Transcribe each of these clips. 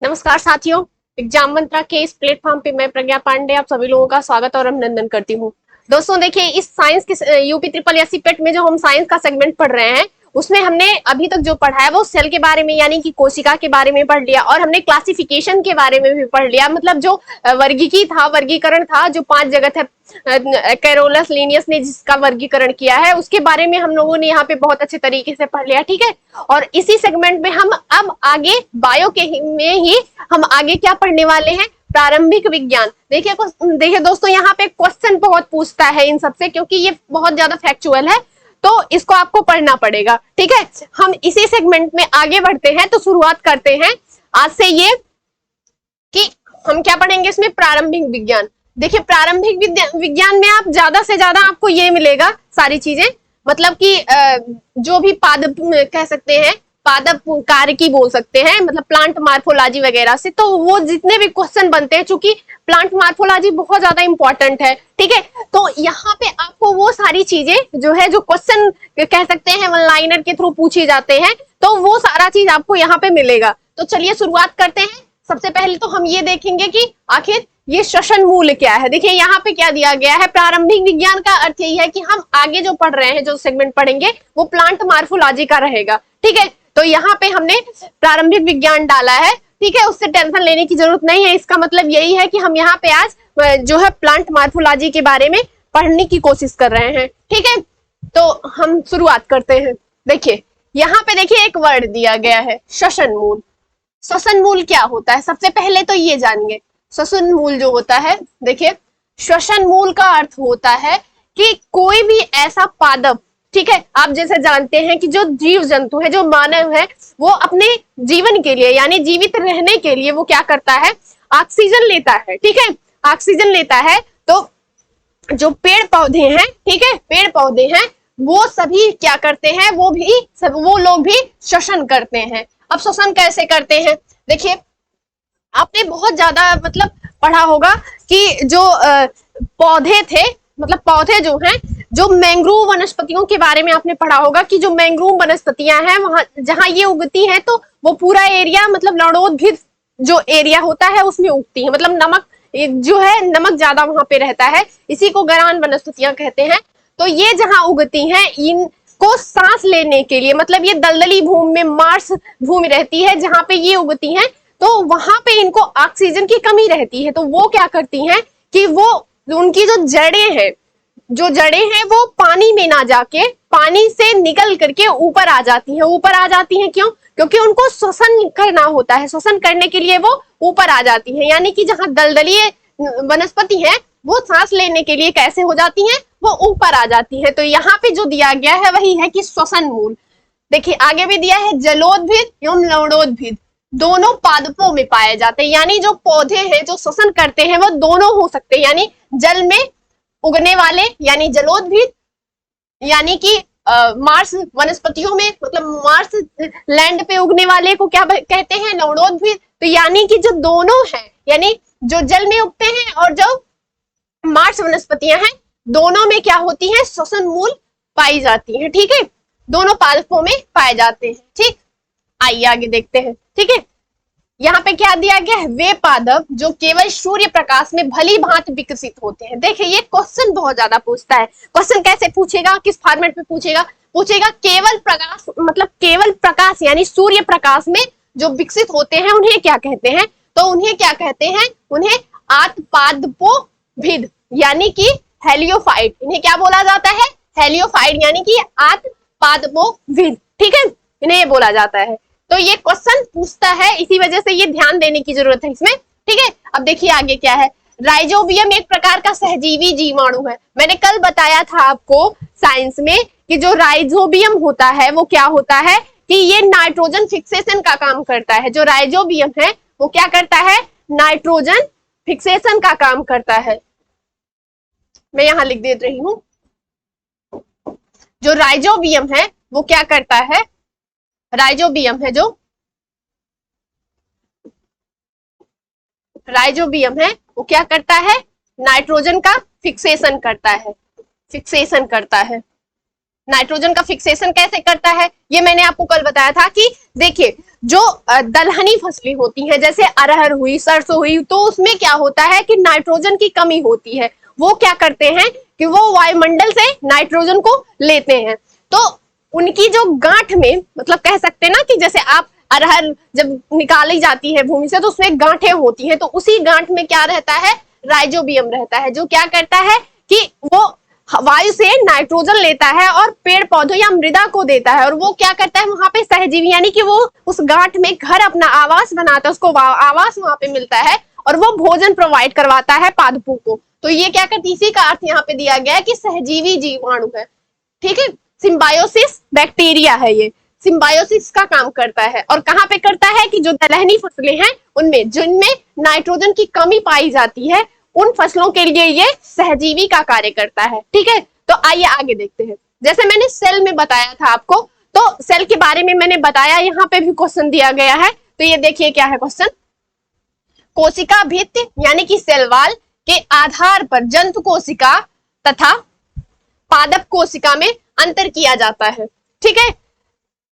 नमस्कार साथियों, एग्जाम मंत्रा के इस प्लेटफॉर्म पे मैं प्रज्ञा पांडे आप सभी लोगों का स्वागत और अभिनंदन करती हूँ। दोस्तों देखिए, इस साइंस के यूपी ट्रिपल एससी पेट में जो हम साइंस का सेगमेंट पढ़ रहे हैं उसमें हमने अभी तक जो पढ़ा है वो सेल के बारे में यानी कि कोशिका के बारे में पढ़ लिया और हमने क्लासिफिकेशन के बारे में भी पढ़ लिया। मतलब जो वर्गीकरण था जो 5 जगत है, कैरोलस लिनियस ने जिसका वर्गीकरण किया है उसके बारे में हम लोगों ने यहाँ पे बहुत अच्छे तरीके से पढ़ लिया। ठीक है, और इसी सेगमेंट में हम अब आगे बायो के में ही हम आगे क्या पढ़ने वाले हैं, प्रारंभिक विज्ञान। देखिए दोस्तों, यहाँ पे क्वेश्चन बहुत पूछता है इन सबसे, क्योंकि ये बहुत ज्यादा फैक्चुअल है तो इसको आपको पढ़ना पड़ेगा। ठीक है, हम इसी सेगमेंट में आगे बढ़ते हैं तो शुरुआत करते हैं आज से ये कि हम क्या पढ़ेंगे इसमें, प्रारंभिक विज्ञान। देखिए, प्रारंभिक विज्ञान में आप ज्यादा से ज्यादा आपको ये मिलेगा सारी चीजें, मतलब कि जो भी पादप कह सकते हैं, पादप कार्य की बोल सकते हैं, मतलब प्लांट मार्फोलॉजी वगैरह से, तो वो जितने भी क्वेश्चन बनते हैं, चूंकि प्लांट मार्फोलॉजी बहुत ज्यादा इंपॉर्टेंट है। ठीक है, तो यहाँ पे आपको वो सारी चीजें जो है, जो क्वेश्चन कह सकते हैं वन लाइनर के थ्रू पूछे जाते हैं, तो वो सारा चीज आपको यहाँ पे मिलेगा। तो चलिए शुरुआत करते हैं। सबसे पहले तो हम ये देखेंगे कि आखिर ये श्वसन मूल क्या है। देखिए यहाँ पे क्या दिया गया है, प्रारंभिक विज्ञान का अर्थ यही है कि हम आगे जो पढ़ रहे हैं, जो सेगमेंट पढ़ेंगे वो प्लांट मार्फोलॉजी का रहेगा। ठीक है, तो यहाँ पे हमने प्रारंभिक विज्ञान डाला है। ठीक है, उससे टेंशन लेने की जरूरत नहीं है। इसका मतलब यही है कि हम यहाँ पे आज जो है प्लांट मार्फोलॉजी के बारे में पढ़ने की कोशिश कर रहे हैं। ठीक है, तो हम शुरुआत करते हैं। देखिए यहाँ पे देखिए एक वर्ड दिया गया है, श्वसन मूल। श्वसन मूल क्या होता है, सबसे पहले तो ये जानिए। श्वसन मूल जो होता है, देखिए श्वसन मूल का अर्थ होता है कि कोई भी ऐसा पादप, ठीक है, आप जैसे जानते हैं कि जो जीव जंतु है, जो मानव है, वो अपने जीवन के लिए यानी जीवित रहने के लिए वो क्या करता है, ऑक्सीजन लेता है। ठीक है, ऑक्सीजन लेता है। तो जो पेड़ पौधे हैं, ठीक है, पेड़ पौधे हैं, वो सभी क्या करते हैं, वो लोग भी श्वसन करते हैं। अब श्वसन कैसे करते हैं, देखिए आपने बहुत ज्यादा मतलब पढ़ा होगा कि जो पौधे थे, मतलब पौधे जो हैं, जो मैंग्रोव वनस्पतियों के बारे में आपने पढ़ा होगा कि जो मैंग्रोव वनस्पतियां हैं वहां जहां ये उगती हैं तो वो पूरा एरिया मतलब लवणोद्भिद जो एरिया होता है उसमें उगती है। मतलब नमक जो है, नमक ज्यादा वहां पे रहता है, इसी को गरान वनस्पतियां कहते हैं। तो ये जहां उगती हैं, इनको सांस लेने के लिए, मतलब ये दलदली भूमि में, मार्स भूमि रहती है जहां पे ये उगती हैं, तो वहां पे इनको ऑक्सीजन की कमी रहती है। तो वो क्या करती हैं कि वो उनकी जो जड़ें हैं वो पानी में ना जाके पानी से निकल करके ऊपर आ जाती हैं। ऊपर आ जाती हैं क्यों, क्योंकि उनको श्वसन करना होता है। श्वसन करने के लिए वो ऊपर आ जाती हैं, यानी कि जहां दलदलीय वनस्पति है वो सांस लेने के लिए कैसे हो जाती हैं, वो ऊपर आ जाती है। तो यहाँ पे जो दिया गया है वही है कि श्वसन मूल। देखिए आगे भी दिया है, जलोद्भिद एवं लवणोद्भिद दोनों पादपों में पाए जाते हैं। यानी जो पौधे हैं जो श्वसन करते हैं वो दोनों हो सकते हैं, यानी जल में उगने वाले यानी जलोद्भिद, यानी कि मार्स वनस्पतियों में, मतलब मार्स लैंड पे उगने वाले को क्या कहते हैं, लवणोद्भिद। तो यानी कि जो दोनों है, यानी जो जल में उगते हैं और जो मार्स वनस्पतियां हैं, दोनों में क्या होती है, श्वसन मूल पाई जाती है। ठीक है, दोनों पादपों में पाए जाते हैं। ठीक, आइए आगे देखते हैं। ठीक है, यहाँ पे क्या दिया गया है, वे पादप जो केवल सूर्य प्रकाश में भली भांति विकसित होते हैं। देखिए ये क्वेश्चन बहुत ज्यादा पूछता है। क्वेश्चन कैसे पूछेगा, किस फॉर्मेट में पूछेगा केवल प्रकाश, मतलब केवल प्रकाश यानी सूर्य प्रकाश में जो विकसित होते हैं उन्हें क्या कहते हैं, तो उन्हें क्या कहते हैं, उन्हें आत्पादपोभिद यानी कि हेलियोफाइट। इन्हें क्या बोला जाता है, हेलियोफाइट यानी कि आत्पादपोभिद। ठीक है, इन्हें ये बोला जाता है। तो ये क्वेश्चन पूछता है, इसी वजह से ये ध्यान देने की जरूरत है इसमें। ठीक है, अब देखिए आगे क्या है, राइजोबियम एक प्रकार का सहजीवी जीवाणु है। मैंने कल बताया था आपको साइंस में कि जो राइजोबियम होता है वो क्या होता है कि ये नाइट्रोजन फिक्सेशन का काम करता है। जो राइजोबियम है वो क्या करता है, नाइट्रोजन फिक्सेशन का काम करता है। मैं यहां लिख दे रही हूं, जो राइजोबियम है वो क्या करता है, राइजोबियम है, जो राइजोबियम है वो क्या करता है, नाइट्रोजन का फिक्सेशन करता है। फिक्सेशन करता है, नाइट्रोजन का फिक्सेशन कैसे करता है, ये मैंने आपको कल बताया था कि देखिए जो दलहनी फसलें होती हैं जैसे अरहर हुई, सरसों हुई, तो उसमें क्या होता है कि नाइट्रोजन की कमी होती है। वो क्या करते हैं कि वो वायुमंडल से नाइट्रोजन को लेते हैं। तो उनकी जो गांठ में, मतलब कह सकते हैं ना कि जैसे आप अरहर जब निकाली जाती है भूमि से तो उसमें गांठें होती हैं, तो उसी गांठ में क्या रहता है, राइजोबियम रहता है, जो क्या करता है कि वो वायु से नाइट्रोजन लेता है और पेड़ पौधों या मृदा को देता है, और वो क्या करता है वहां पे सहजीवी, यानी कि वो उस गांठ में घर अपना आवास बनाता है, उसको आवास वहां पे मिलता है और वो भोजन प्रोवाइड करवाता है पादपों को। तो ये क्या करती है, इसी का अर्थ यहाँ पे दिया गया है कि सहजीवी जीवाणु है। ठीक है, सिम्बायोसिस बैक्टीरिया है, ये सिम्बायोसिस का काम करता है। और कहाँ पे करता है कि जो दलहनी फसलें हैं उनमें, जिनमें नाइट्रोजन की कमी पाई जाती है, उन फसलों के लिए ये सहजीवी का कार्य करता है। ठीक है, तो आइए आगे देखते हैं। जैसे मैंने सेल में बताया था आपको, तो सेल के बारे में मैंने बताया, यहाँ पे भी क्वेश्चन दिया गया है। तो ये देखिए क्या है क्वेश्चन, कोशिका भित्ति यानी कि सेल वॉल के आधार पर जंतु कोशिका तथा पादप कोशिका में अंतर किया जाता है। ठीक है,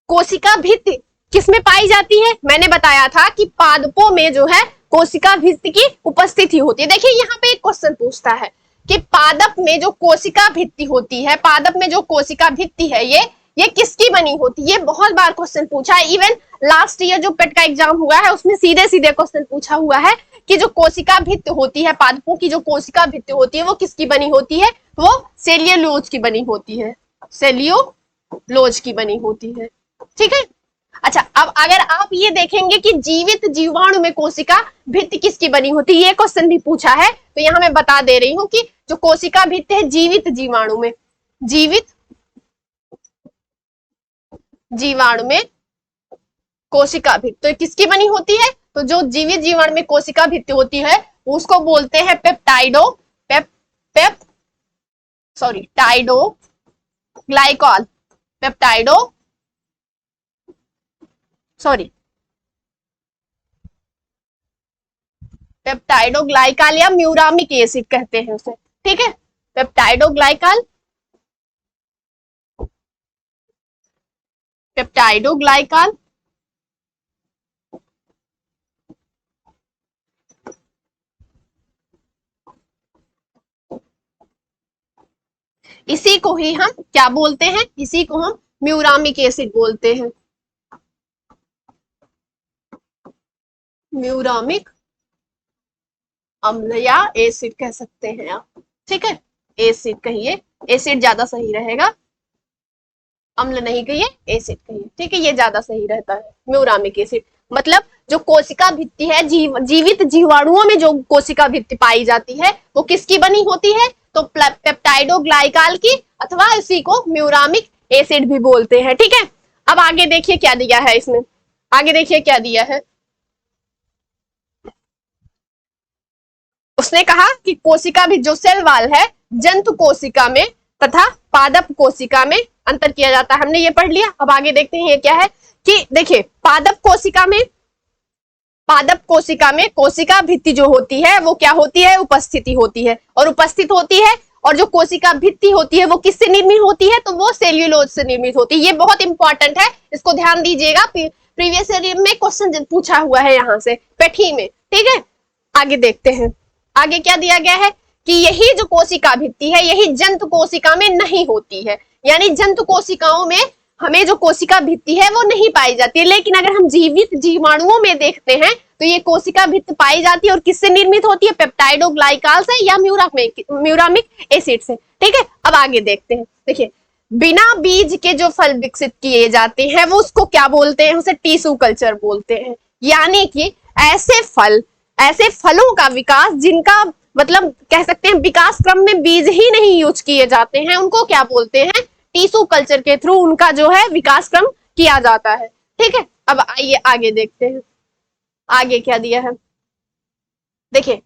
कोशिका भित्ति किसमें पाई जाती है, मैंने बताया था कि पादपों में जो है कोशिका भित्ति की उपस्थिति होती है। देखिए यहाँ पे एक क्वेश्चन पूछता है कि पादप में जो कोशिका भित्ति होती है, पादप में जो कोशिका भित्ति है ये किसकी बनी होती है। ये बहुत बार क्वेश्चन पूछा है, इवन लास्ट ईयर जो पेट का एग्जाम हुआ है उसमें सीधे सीधे क्वेश्चन पूछा हुआ है कि जो कोशिका भित्ति होती है, पादपों की जो कोशिका भित्ति होती है वो किसकी बनी होती है, वो सेल्यूलोज की बनी होती है, सेल्यूलोज की बनी होती है। ठीक है, अच्छा अब अगर आप ये देखेंगे कि जीवित जीवाणु में कोशिका भित्ति किसकी बनी होती है, ये क्वेश्चन भी पूछा है, तो यहां मैं बता दे रही हूं कि जो कोशिका भित्ति है जीवित जीवाणु में, जीवित जीवाणु में कोशिका भित्ति तो किसकी बनी होती है, तो जो जीवित जीवाणु में कोशिका भित्ति होती है उसको बोलते हैं पेप्टाइडो टाइडोग्लाइकॉल, पेप्टाइडोग्लाइकॉल या म्यूरामिक एसिड कहते हैं उसे। ठीक है, पेप्टाइडोग्लाइकॉल, इसी को ही हम क्या बोलते हैं, इसी को हम म्यूरामिक एसिड बोलते हैं, म्यूरामिक अम्ल या एसिड कह सकते हैं आप। ठीक है, एसिड कहिए, एसिड ज्यादा सही रहेगा, अम्ल नहीं कहिए, एसिड कहिए। ठीक है, ये ज्यादा सही रहता है, म्यूरामिक एसिड। मतलब जो कोशिका भित्ति है, जीवित जीवाणुओं में जो कोशिका भित्ति पाई जाती है वो किसकी बनी होती है, तो पेप्टाइडोग्लाइकॉल की, अथवा इसी को म्यूरामिक एसिड भी बोलते हैं। ठीक है, अब आगे देखिए क्या दिया है इसमें, आगे देखिए क्या दिया है। उसने कहा कि कोशिका भी जो सेल वॉल है जंतु कोशिका में तथा पादप कोशिका में अंतर किया जाता है, हमने ये पढ़ लिया। अब आगे देखते हैं ये क्या है कि देखिए पादप कोशिका में कोशिका भित्ति जो होती है वो क्या होती है, उपस्थिति होती है, और उपस्थित होती है, और जो कोशिका भित्ति होती है वो किससे निर्मित होती है, तो वो सेल्यूलोज से निर्मित होती है। ये बहुत इंपॉर्टेंट है, इसको ध्यान दीजिएगा, प्रीवियस ईयर में क्वेश्चन पूछा हुआ है यहाँ से पेठी में। ठीक है, आगे देखते हैं, आगे क्या दिया गया है कि यही जो कोशिका भित्ति है यही जंतु कोशिका में नहीं होती है, यानी जंतु कोशिकाओं में हमें जो कोशिका भित्ति है वो नहीं पाई जाती है, लेकिन अगर हम जीवित जीवाणुओं में देखते हैं तो ये कोशिका भित्ति पाई जाती है, और किससे निर्मित होती है, पेप्टाइडोग्लाइकॉल से या म्यूरामिक एसिड से। ठीक है, अब आगे देखते हैं। देखिए बिना बीज के जो फल विकसित किए जाते हैं वो उसको क्या बोलते हैं, उसे टिश्यू कल्चर बोलते हैं, यानी कि ऐसे फलों का विकास जिनका मतलब कह सकते हैं विकास क्रम में बीज ही नहीं यूज किए जाते हैं, उनको क्या बोलते हैं, टिश्यू कल्चर के थ्रू उनका जो है विकास क्रम किया जाता है। ठीक है, अब आइए आगे देखते हैं, आगे क्या दिया है। देखिए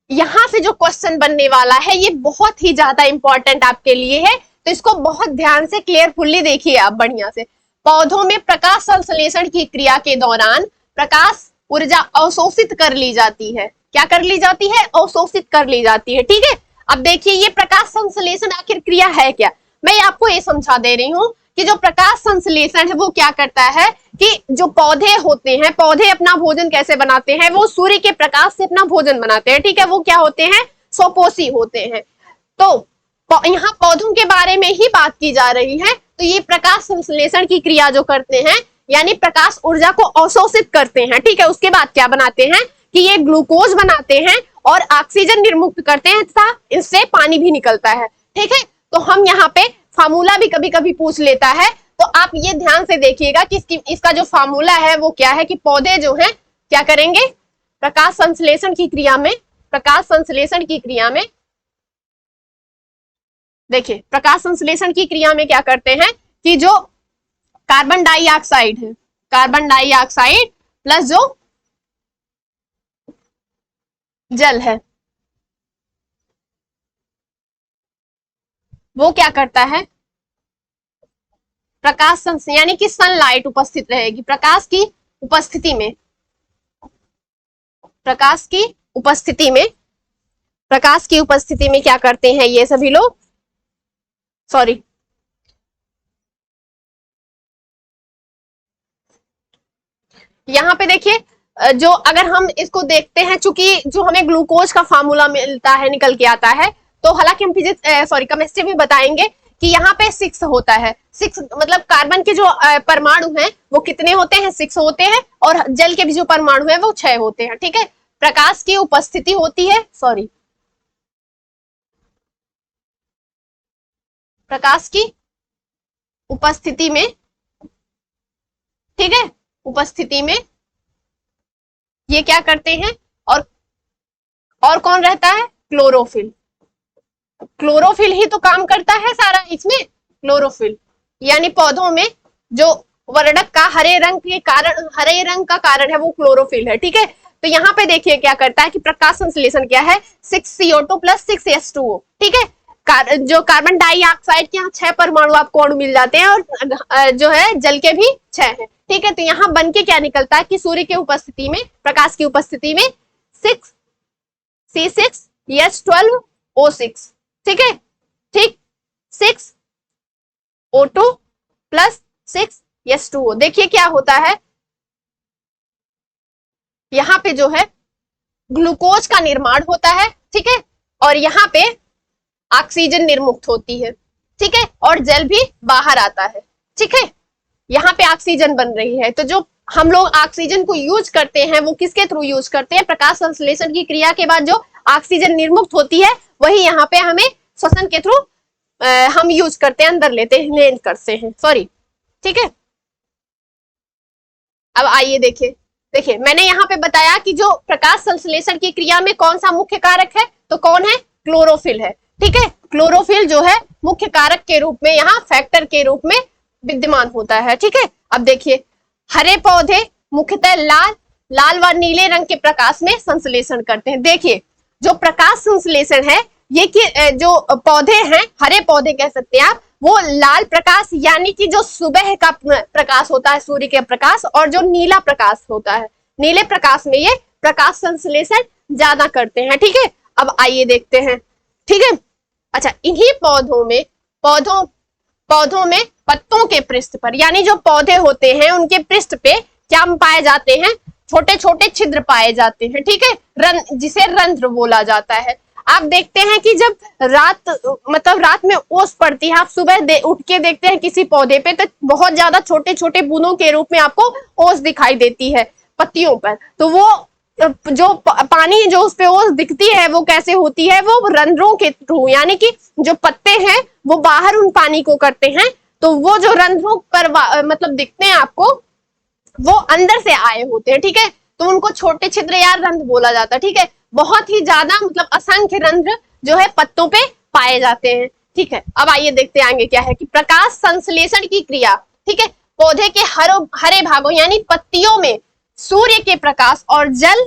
यहां से जो क्वेश्चन बनने वाला है ये बहुत ही ज्यादा इंपॉर्टेंट आपके लिए है, तो इसको बहुत ध्यान से क्लियरफुल्ली देखिए आप बढ़िया से। पौधों में प्रकाश संश्लेषण की क्रिया के दौरान प्रकाश ऊर्जा अवशोषित कर ली जाती है, क्या कर ली जाती है, अवशोषित कर ली जाती है। ठीक है, अब देखिए ये प्रकाश संश्लेषण आखिर क्रिया है क्या, मैं आपको ये समझा दे रही हूँ कि जो प्रकाश संश्लेषण है वो क्या करता है कि जो पौधे होते हैं, पौधे अपना भोजन कैसे बनाते हैं, वो सूर्य के प्रकाश से अपना भोजन बनाते हैं, ठीक है। वो क्या होते हैं, स्वपोषी होते हैं। तो यहाँ पौधों के बारे में ही बात की जा रही है। तो ये प्रकाश संश्लेषण की क्रिया जो करते हैं, यानी प्रकाश ऊर्जा को अवशोषित करते हैं, ठीक है। उसके बाद क्या बनाते हैं कि ये ग्लूकोज बनाते हैं और ऑक्सीजन निर्मुक्त करते हैं तथा इससे पानी भी निकलता है, ठीक है। तो हम यहाँ पे फार्मूला भी कभी कभी पूछ लेता है, तो आप ये ध्यान से देखिएगा कि इसका जो फार्मूला है वो क्या है कि पौधे जो है क्या करेंगे, प्रकाश संश्लेषण की क्रिया में, प्रकाश संश्लेषण की क्रिया में, देखिए प्रकाश संश्लेषण की क्रिया में क्या करते हैं कि जो कार्बन डाइऑक्साइड है, कार्बन डाइऑक्साइड प्लस जो जल है वो क्या करता है, प्रकाश संश्लेषण यानी कि सनलाइट उपस्थित रहेगी, प्रकाश की उपस्थिति में, प्रकाश की उपस्थिति में, प्रकाश की उपस्थिति में क्या करते हैं ये सभी लोग, सॉरी यहाँ पे देखिए, जो अगर हम इसको देखते हैं, चूंकि जो हमें ग्लूकोज का फार्मूला मिलता है, निकल के आता है, तो हालांकि हम फिजिक्स सॉरी केमिस्ट्री में बताएंगे कि यहाँ पे 6 होता है। 6 मतलब कार्बन के जो परमाणु हैं वो कितने होते हैं, 6 होते हैं, और जल के भी जो परमाणु है वो 6 होते हैं, ठीक है। प्रकाश की उपस्थिति होती है, सॉरी प्रकाश की उपस्थिति में, ठीक है, उपस्थिति में ये क्या करते हैं, और कौन रहता है, क्लोरोफिल, क्लोरोफिल ही तो काम करता है सारा इसमें, क्लोरोफिल यानी पौधों में जो वर्णक का हरे रंग के कारण, हरे रंग का कारण है वो क्लोरोफिल है, ठीक है। तो यहाँ पे देखिए क्या करता है कि प्रकाश संश्लेषण क्या है, 6CO2 प्लस 6H2O, ठीक है। जो कार्बन डाइऑक्साइड के यहाँ 6 परमाणु आपको अणु मिल जाते हैं, और जो है जल के भी 6 है, ठीक है। तो यहाँ बन के क्या निकलता है कि सूर्य की उपस्थिति में, प्रकाश की उपस्थिति में 6C6H12O6, ठीक है, ठीक, 6O2 प्लस 6H2O। देखिए क्या होता है, यहाँ पे जो है ग्लूकोज का निर्माण होता है, ठीक है, और यहाँ पे ऑक्सीजन निर्मुक्त होती है, ठीक है, और जल भी बाहर आता है, ठीक है। यहाँ पे ऑक्सीजन बन रही है। तो जो हम लोग ऑक्सीजन को यूज करते हैं वो किसके थ्रू यूज करते हैं, प्रकाश संश्लेषण की क्रिया के बाद जो ऑक्सीजन निर्मुक्त होती है वही यहाँ पे हमें श्वसन के थ्रू हम यूज करते हैं, अंदर लेते हैं, करते हैं, सॉरी, ठीक है। अब आइए देखिए मैंने यहाँ पे बताया कि जो प्रकाश संश्लेषण की क्रिया में कौन सा मुख्य कारक है, तो कौन है, क्लोरोफिल है, ठीक है। क्लोरोफिल जो है मुख्य कारक के रूप में, यहाँ फैक्टर के रूप में विद्यमान होता है, ठीक है। अब देखिए हरे पौधे मुख्यतः लाल व नीले रंग के प्रकाश में संश्लेषण करते हैं। देखिए जो प्रकाश संश्लेषण है ये कि जो पौधे हैं, हरे पौधे कह सकते हैं आप, वो लाल प्रकाश यानी कि जो सुबह का प्रकाश होता है, सूर्य के प्रकाश, और जो नीला प्रकाश होता है, नीले प्रकाश में ये प्रकाश संश्लेषण ज्यादा करते हैं, ठीक है। अब आइए देखते हैं, ठीक है। अच्छा, इन्हीं पौधों में पत्तों के पृष्ठ पर, यानी जो पौधे होते हैं उनके पृष्ठ पे क्या पाए जाते हैं, छोटे छोटे छिद्र पाए जाते हैं, ठीक है, जिसे रंध्र बोला जाता है। आप देखते हैं कि जब रात में ओस पड़ती है, आप सुबह उठ के देखते हैं किसी पौधे पे, तो बहुत ज्यादा छोटे छोटे बूंदों के रूप में आपको ओस दिखाई देती है पत्तियों पर। तो वो जो पानी जो उस पे ओस दिखती है वो कैसे होती है, वो रंध्रों के थ्रू, यानी कि जो पत्ते हैं वो बाहर उन पानी को करते हैं, तो वो जो रंध्रों पर दिखते हैं आपको, वो अंदर से आए होते हैं, ठीक है। तो उनको छोटे छिद्र या रंध्र बोला जाता है, ठीक है। बहुत ही ज्यादा असंख्य रंध्र जो है पत्तों पे पाए जाते हैं, ठीक है। अब आइए देखते हैं आगे क्या है कि प्रकाश संश्लेषण की क्रिया, ठीक है, पौधे के हरे भागों यानी पत्तियों में सूर्य के प्रकाश और जल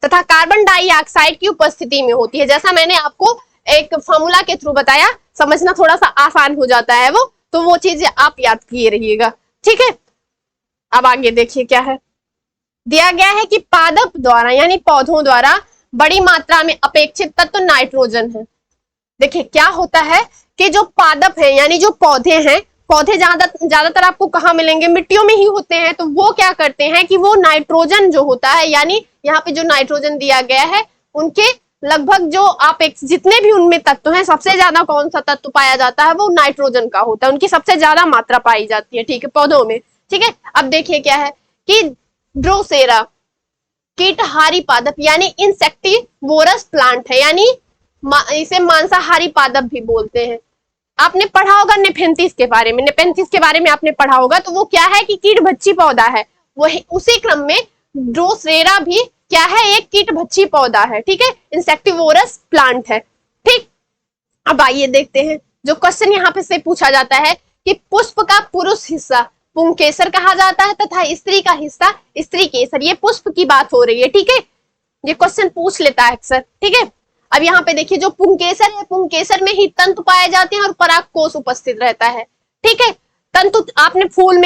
तथा कार्बन डाइऑक्साइड की उपस्थिति में होती है। जैसा मैंने आपको एक फॉर्मूला के थ्रू बताया, समझना थोड़ा सा आसान हो जाता है वो, तो वो चीजें आप याद किए रहिएगा, ठीक है। अब आगे देखिए क्या है, दिया गया है कि पादप द्वारा यानी पौधों द्वारा बड़ी मात्रा में अपेक्षित तत्व नाइट्रोजन है। देखिए क्या होता है कि जो पादप है यानी जो पौधे हैं पौधे ज्यादातर आपको कहाँ मिलेंगे, मिट्टियों में ही होते हैं। तो वो क्या करते हैं कि वो नाइट्रोजन जो होता है, यानी यहाँ पे जो नाइट्रोजन दिया गया है उनके लगभग जो आप जितने भी उनमें तत्व हैं, सबसे ज्यादा कौन सा तत्व पाया जाता है, वो नाइट्रोजन का होता है, उनकी सबसे ज्यादा मात्रा पाई जाती है, ठीक है, पौधों में। ठीक है, अब देखिए क्या है कि ड्रोसेरा कीटहारी पादप यानी इंसेक्टिवोरस प्लांट है, यानी इसे मांसाहारी पादप भी बोलते हैं। आपने पढ़ा होगा नेपेंथिस के बारे में, नेपेंथिस के बारे में आपने पढ़ा होगा। तो वो क्या है कि कीटभक्षी पौधा है, वही उसी क्रम में ड्रोसेरा भी क्या है, एक कीटभक्षी पौधा है। ठीक है, इंसेक्टिवोरस प्लांट है। ठीक, अब आइए देखते हैं जो क्वेश्चन यहाँ पे से पूछा जाता है कि पुष्प का पुरुष हिस्सा पुंकेसर कहा जाता है तथा स्त्री का हिस्सा स्त्री केसर। ये पुष्प की बात हो रही है। ठीक है, ये क्वेश्चन पूछ लेता है अक्सर। ठीक है, अब यहाँ पे देखिए जो पुंकेसर है, पुंकेसर में ही तंतु पाए जाते हैं और परागकोश उपस्थित रहता है। ठीक है, तंतु आपने फूल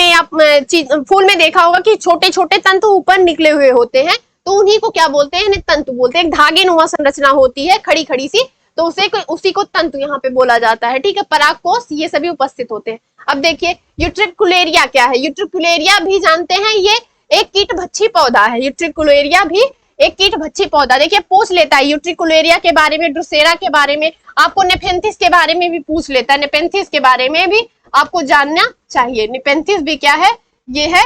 में देखा होगा कि छोटे छोटे तंतु ऊपर निकले हुए होते हैं, तो उन्हीं को क्या बोलते हैं, तंतु बोलते हैं। एक धागे नुमा संरचना होती है खड़ी खड़ी सी, तो उसी को तंतु यहाँ पे बोला जाता है। ठीक है, परागकोश ये सभी उपस्थित होते हैं। अब देखिए यूट्रिकुलेरिया क्या है, यूट्रिकुलेरिया भी जानते हैं, ये एक कीटभक्षी पौधा है। यूट्रिकुलेरिया भी एक कीटभक्षी पौधा, देखिए पूछ लेता है यूट्रिकुलेरिया के बारे में, ड्रोसेरा के बारे में, आपको नेपेंथिस के बारे में भी पूछ लेता है। नेपेंथिस के बारे में भी आपको जानना चाहिए। नेपेंथिस भी क्या है, ये है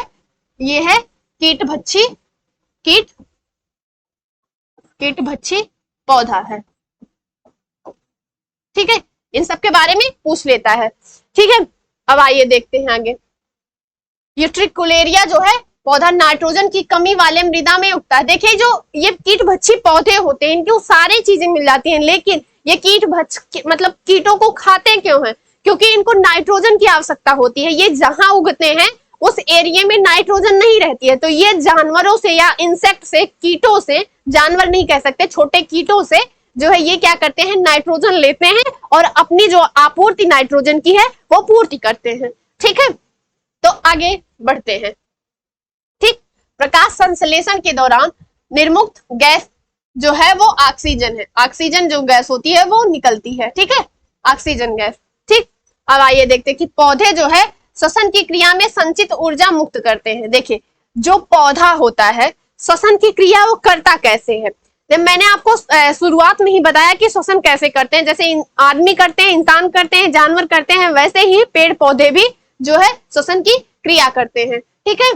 कीटभक्षी पौधा है। ठीक है, इन सब के बारे में पूछ लेता है। ठीक है, अब आइए देखते हैं आगे। यूट्रिकुलेरिया जो है पौधा नाइट्रोजन की कमी वाले मृदा में उगता है। देखिए जो ये कीटभक्षी पौधे होते हैं, इनको सारी चीजें मिल जाती हैं, लेकिन ये मतलब कीटों को खाते क्यों हैं, क्योंकि इनको नाइट्रोजन की आवश्यकता होती है। ये जहां उगते हैं उस एरिया में नाइट्रोजन नहीं रहती है, तो ये जानवरों से या इंसेक्ट से, कीटों से, जानवर नहीं कह सकते, छोटे कीटों से जो है ये क्या करते हैं, नाइट्रोजन लेते हैं और अपनी जो आपूर्ति नाइट्रोजन की है वो पूर्ति करते हैं। ठीक है, तो आगे बढ़ते हैं। ठीक, प्रकाश संश्लेषण के दौरान निर्मुक्त गैस जो है वो ऑक्सीजन है। ऑक्सीजन जो गैस होती है वो निकलती है। ठीक है, ऑक्सीजन गैस। ठीक, अब आइए देखते हैं कि पौधे जो है श्वसन की क्रिया में संचित ऊर्जा मुक्त करते हैं। देखिए जो पौधा होता है श्वसन की क्रिया वो करता कैसे है, मैंने आपको शुरुआत में ही बताया कि श्वसन कैसे करते हैं, जैसे आदमी करते हैं, इंसान करते हैं, जानवर करते हैं, वैसे ही पेड़ पौधे भी जो है श्वसन की क्रिया करते हैं। ठीक है,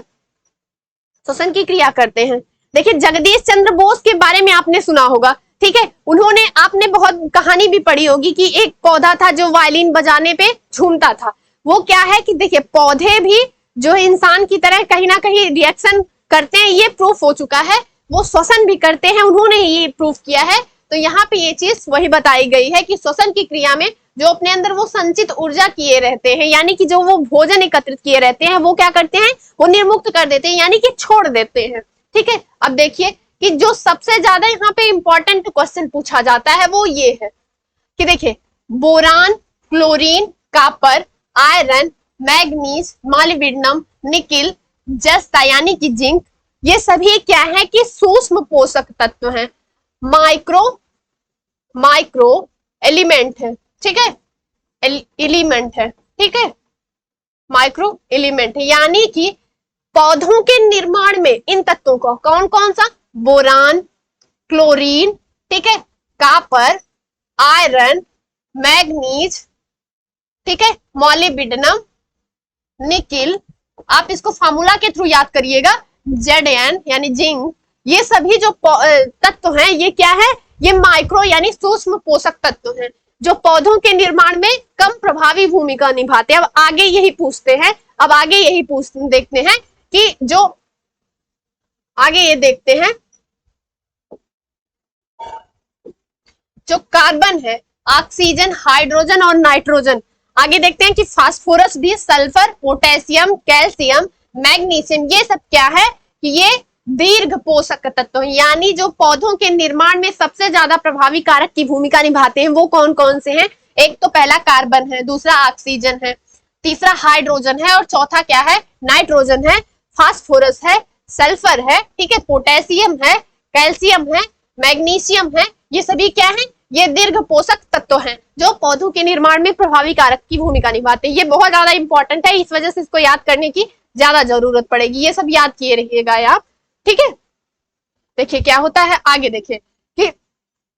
श्वसन की क्रिया करते हैं। देखिए जगदीश चंद्र बोस के बारे में आपने सुना होगा। ठीक है, उन्होंने, आपने बहुत कहानी भी पढ़ी होगी कि एक पौधा था जो वायलिन बजाने पे झूमता था। वो क्या है कि देखिए पौधे भी जो इंसान की तरह कहीं ना कहीं रिएक्शन करते हैं, ये प्रूफ हो चुका है। वो श्वसन भी करते हैं, उन्होंने ये प्रूफ किया है। तो यहाँ पे ये चीज वही बताई गई है कि श्वसन की क्रिया में जो अपने अंदर वो संचित ऊर्जा किए रहते हैं, यानी कि जो वो भोजन एकत्रित किए रहते हैं, वो क्या करते हैं, वो निर्मुक्त कर देते हैं, यानी कि छोड़ देते हैं। ठीक है, अब देखिए कि जो सबसे ज्यादा यहाँ पे इंपॉर्टेंट क्वेश्चन पूछा जाता है वो ये है कि देखिए boron, chlorine, copper, iron, manganese, molybdenum, nickel, जस्ता यानी कि जिंक, ये सभी क्या है कि सूक्ष्म पोषक तत्व हैं, माइक्रो एलिमेंट है। ठीक है, एलिमेंट है। ठीक है, माइक्रो एलिमेंट है, यानी कि पौधों के निर्माण में इन तत्वों को कौन कौन सा, बोरान, क्लोरीन, ठीक है, कॉपर, आयरन, मैग्नीज, ठीक है, मॉलिब्डेनम, निकिल, आप इसको फार्मूला के थ्रू याद करिएगा, Zn यानी जिंक, ये सभी जो तत्व हैं ये क्या है, ये माइक्रो यानी सूक्ष्म पोषक तत्व हैं जो पौधों के निर्माण में कम प्रभावी भूमिका निभाते हैं। अब आगे यही पूछते हैं, देखते हैं कि जो आगे ये देखते हैं जो कार्बन है, ऑक्सीजन, हाइड्रोजन और नाइट्रोजन, आगे देखते हैं कि फास्फोरस भी, सल्फर, पोटेशियम, कैल्शियम, मैग्नीशियम, ये सब क्या है कि ये दीर्घ पोषक तत्व हैं, यानी जो पौधों के निर्माण में सबसे ज्यादा प्रभावी कारक की भूमिका निभाते हैं वो कौन कौन से हैं। एक तो पहला कार्बन है, दूसरा ऑक्सीजन है, तीसरा हाइड्रोजन है और चौथा क्या है, नाइट्रोजन है, फास्फोरस है, सल्फर है, ठीक है, पोटेशियम है, कैल्शियम है, मैग्नीशियम है, ये सभी क्या है, ये दीर्घ पोषक तत्व हैं जो पौधों के निर्माण में प्रभावी कारक की भूमिका निभाते हैं। ये बहुत ज्यादा इंपॉर्टेंट है, इस वजह से इसको याद करने की ज्यादा जरूरत पड़ेगी। ये सब याद किए रहिएगा आप, ठीक है। देखिए क्या होता है, आगे देखिए कि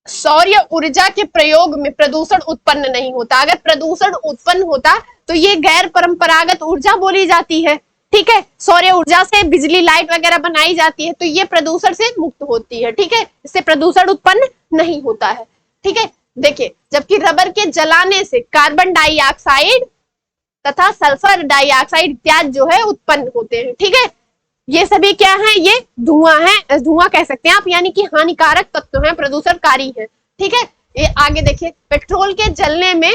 सौर ऊर्जा के प्रयोग में प्रदूषण उत्पन्न नहीं होता। अगर प्रदूषण उत्पन्न होता तो ये गैर परंपरागत ऊर्जा बोली जाती है, ठीक है। सौर ऊर्जा से बिजली, लाइट वगैरह बनाई जाती है, तो ये प्रदूषण से मुक्त होती है, ठीक है। इससे प्रदूषण उत्पन्न नहीं होता है, ठीक है। देखिए, जबकि रबर के जलाने से कार्बन डाइऑक्साइड तथा सल्फर डाइऑक्साइड इत्यादि जो है उत्पन्न होते हैं, ठीक है। ये सभी क्या है, ये धुआं है, धुआं कह सकते हैं आप, यानी कि हानिकारक तत्व हैं, प्रदूषणकारी है, ठीक है। ये आगे देखिए, पेट्रोल के जलने में